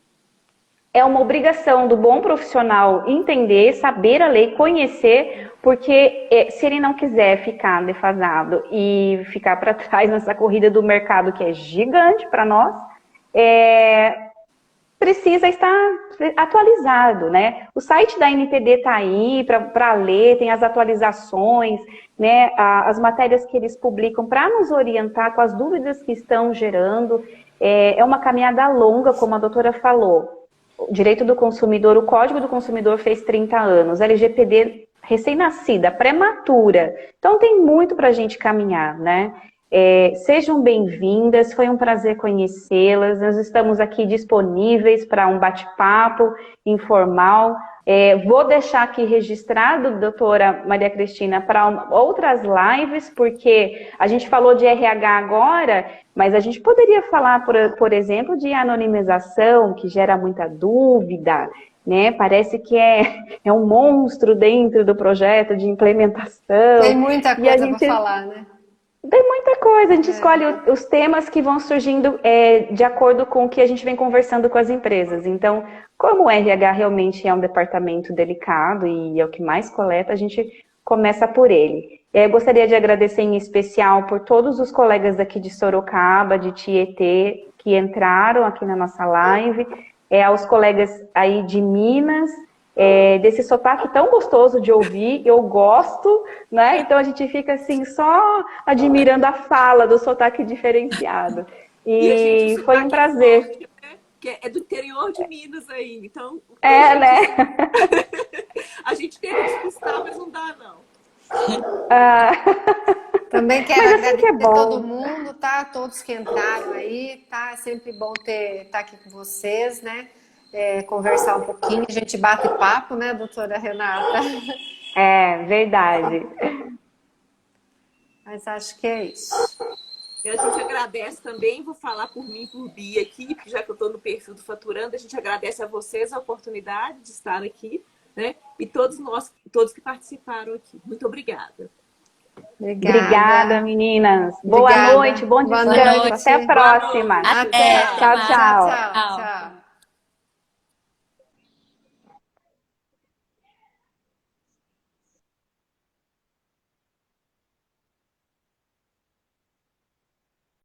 Speaker 1: é uma obrigação do bom profissional entender, saber a lei, conhecer, porque se ele não quiser ficar defasado e ficar para trás nessa corrida do mercado que é gigante para nós, precisa estar atualizado, né? O site da NPD está aí para ler, tem as atualizações, né? As matérias que eles publicam para nos orientar com as dúvidas que estão gerando. É uma caminhada longa, como a doutora falou. O direito do consumidor, o Código do Consumidor fez 30 anos, a LGPD recém-nascida, prematura. Então tem muito para a gente caminhar, né? Sejam bem-vindas, foi um prazer conhecê-las. Nós estamos aqui disponíveis para um bate-papo informal. Vou deixar aqui registrado, doutora Maria Cristina, para outras lives, porque a gente falou de RH agora, mas a gente poderia falar, por exemplo, de anonimização, que gera muita dúvida, né? Parece que é um monstro dentro do projeto de implementação.
Speaker 3: Tem muita coisa para falar, né?
Speaker 1: Tem muita coisa, a gente escolhe os temas que vão surgindo de acordo com o que a gente vem conversando com as empresas. Então, como o RH realmente é um departamento delicado e é o que mais coleta, a gente começa por ele. Eu gostaria de agradecer em especial por todos os colegas aqui de Sorocaba, de Tietê, que entraram aqui na nossa live, aos colegas aí de Minas, desse sotaque tão gostoso de ouvir, eu gosto, né? Então a gente fica assim só admirando a fala do sotaque diferenciado. E foi um prazer.
Speaker 2: Forte, né? Que é do interior de Minas aí, então.
Speaker 1: Né?
Speaker 2: A gente tenta despistar, mas não dá, não.
Speaker 3: Também quero
Speaker 1: Mas
Speaker 3: agradecer
Speaker 1: é bom.
Speaker 3: todo mundo, tá? Todos que entraram aí, tá? É sempre bom estar aqui com vocês, né? Conversar um pouquinho, a gente bate papo, né, doutora Renata?
Speaker 1: Verdade.
Speaker 3: Mas acho que é isso.
Speaker 2: E a gente agradece também, vou falar por mim, por Bia aqui, já que eu estou no perfil do Faturando, a gente agradece a vocês a oportunidade de estar aqui, né? E todos que participaram aqui. Muito obrigada.
Speaker 1: Obrigada, meninas.
Speaker 3: Obrigada.
Speaker 1: Boa noite, bom descanso. Até a próxima.
Speaker 3: Até.
Speaker 1: Tchau, tchau.
Speaker 3: Tchau.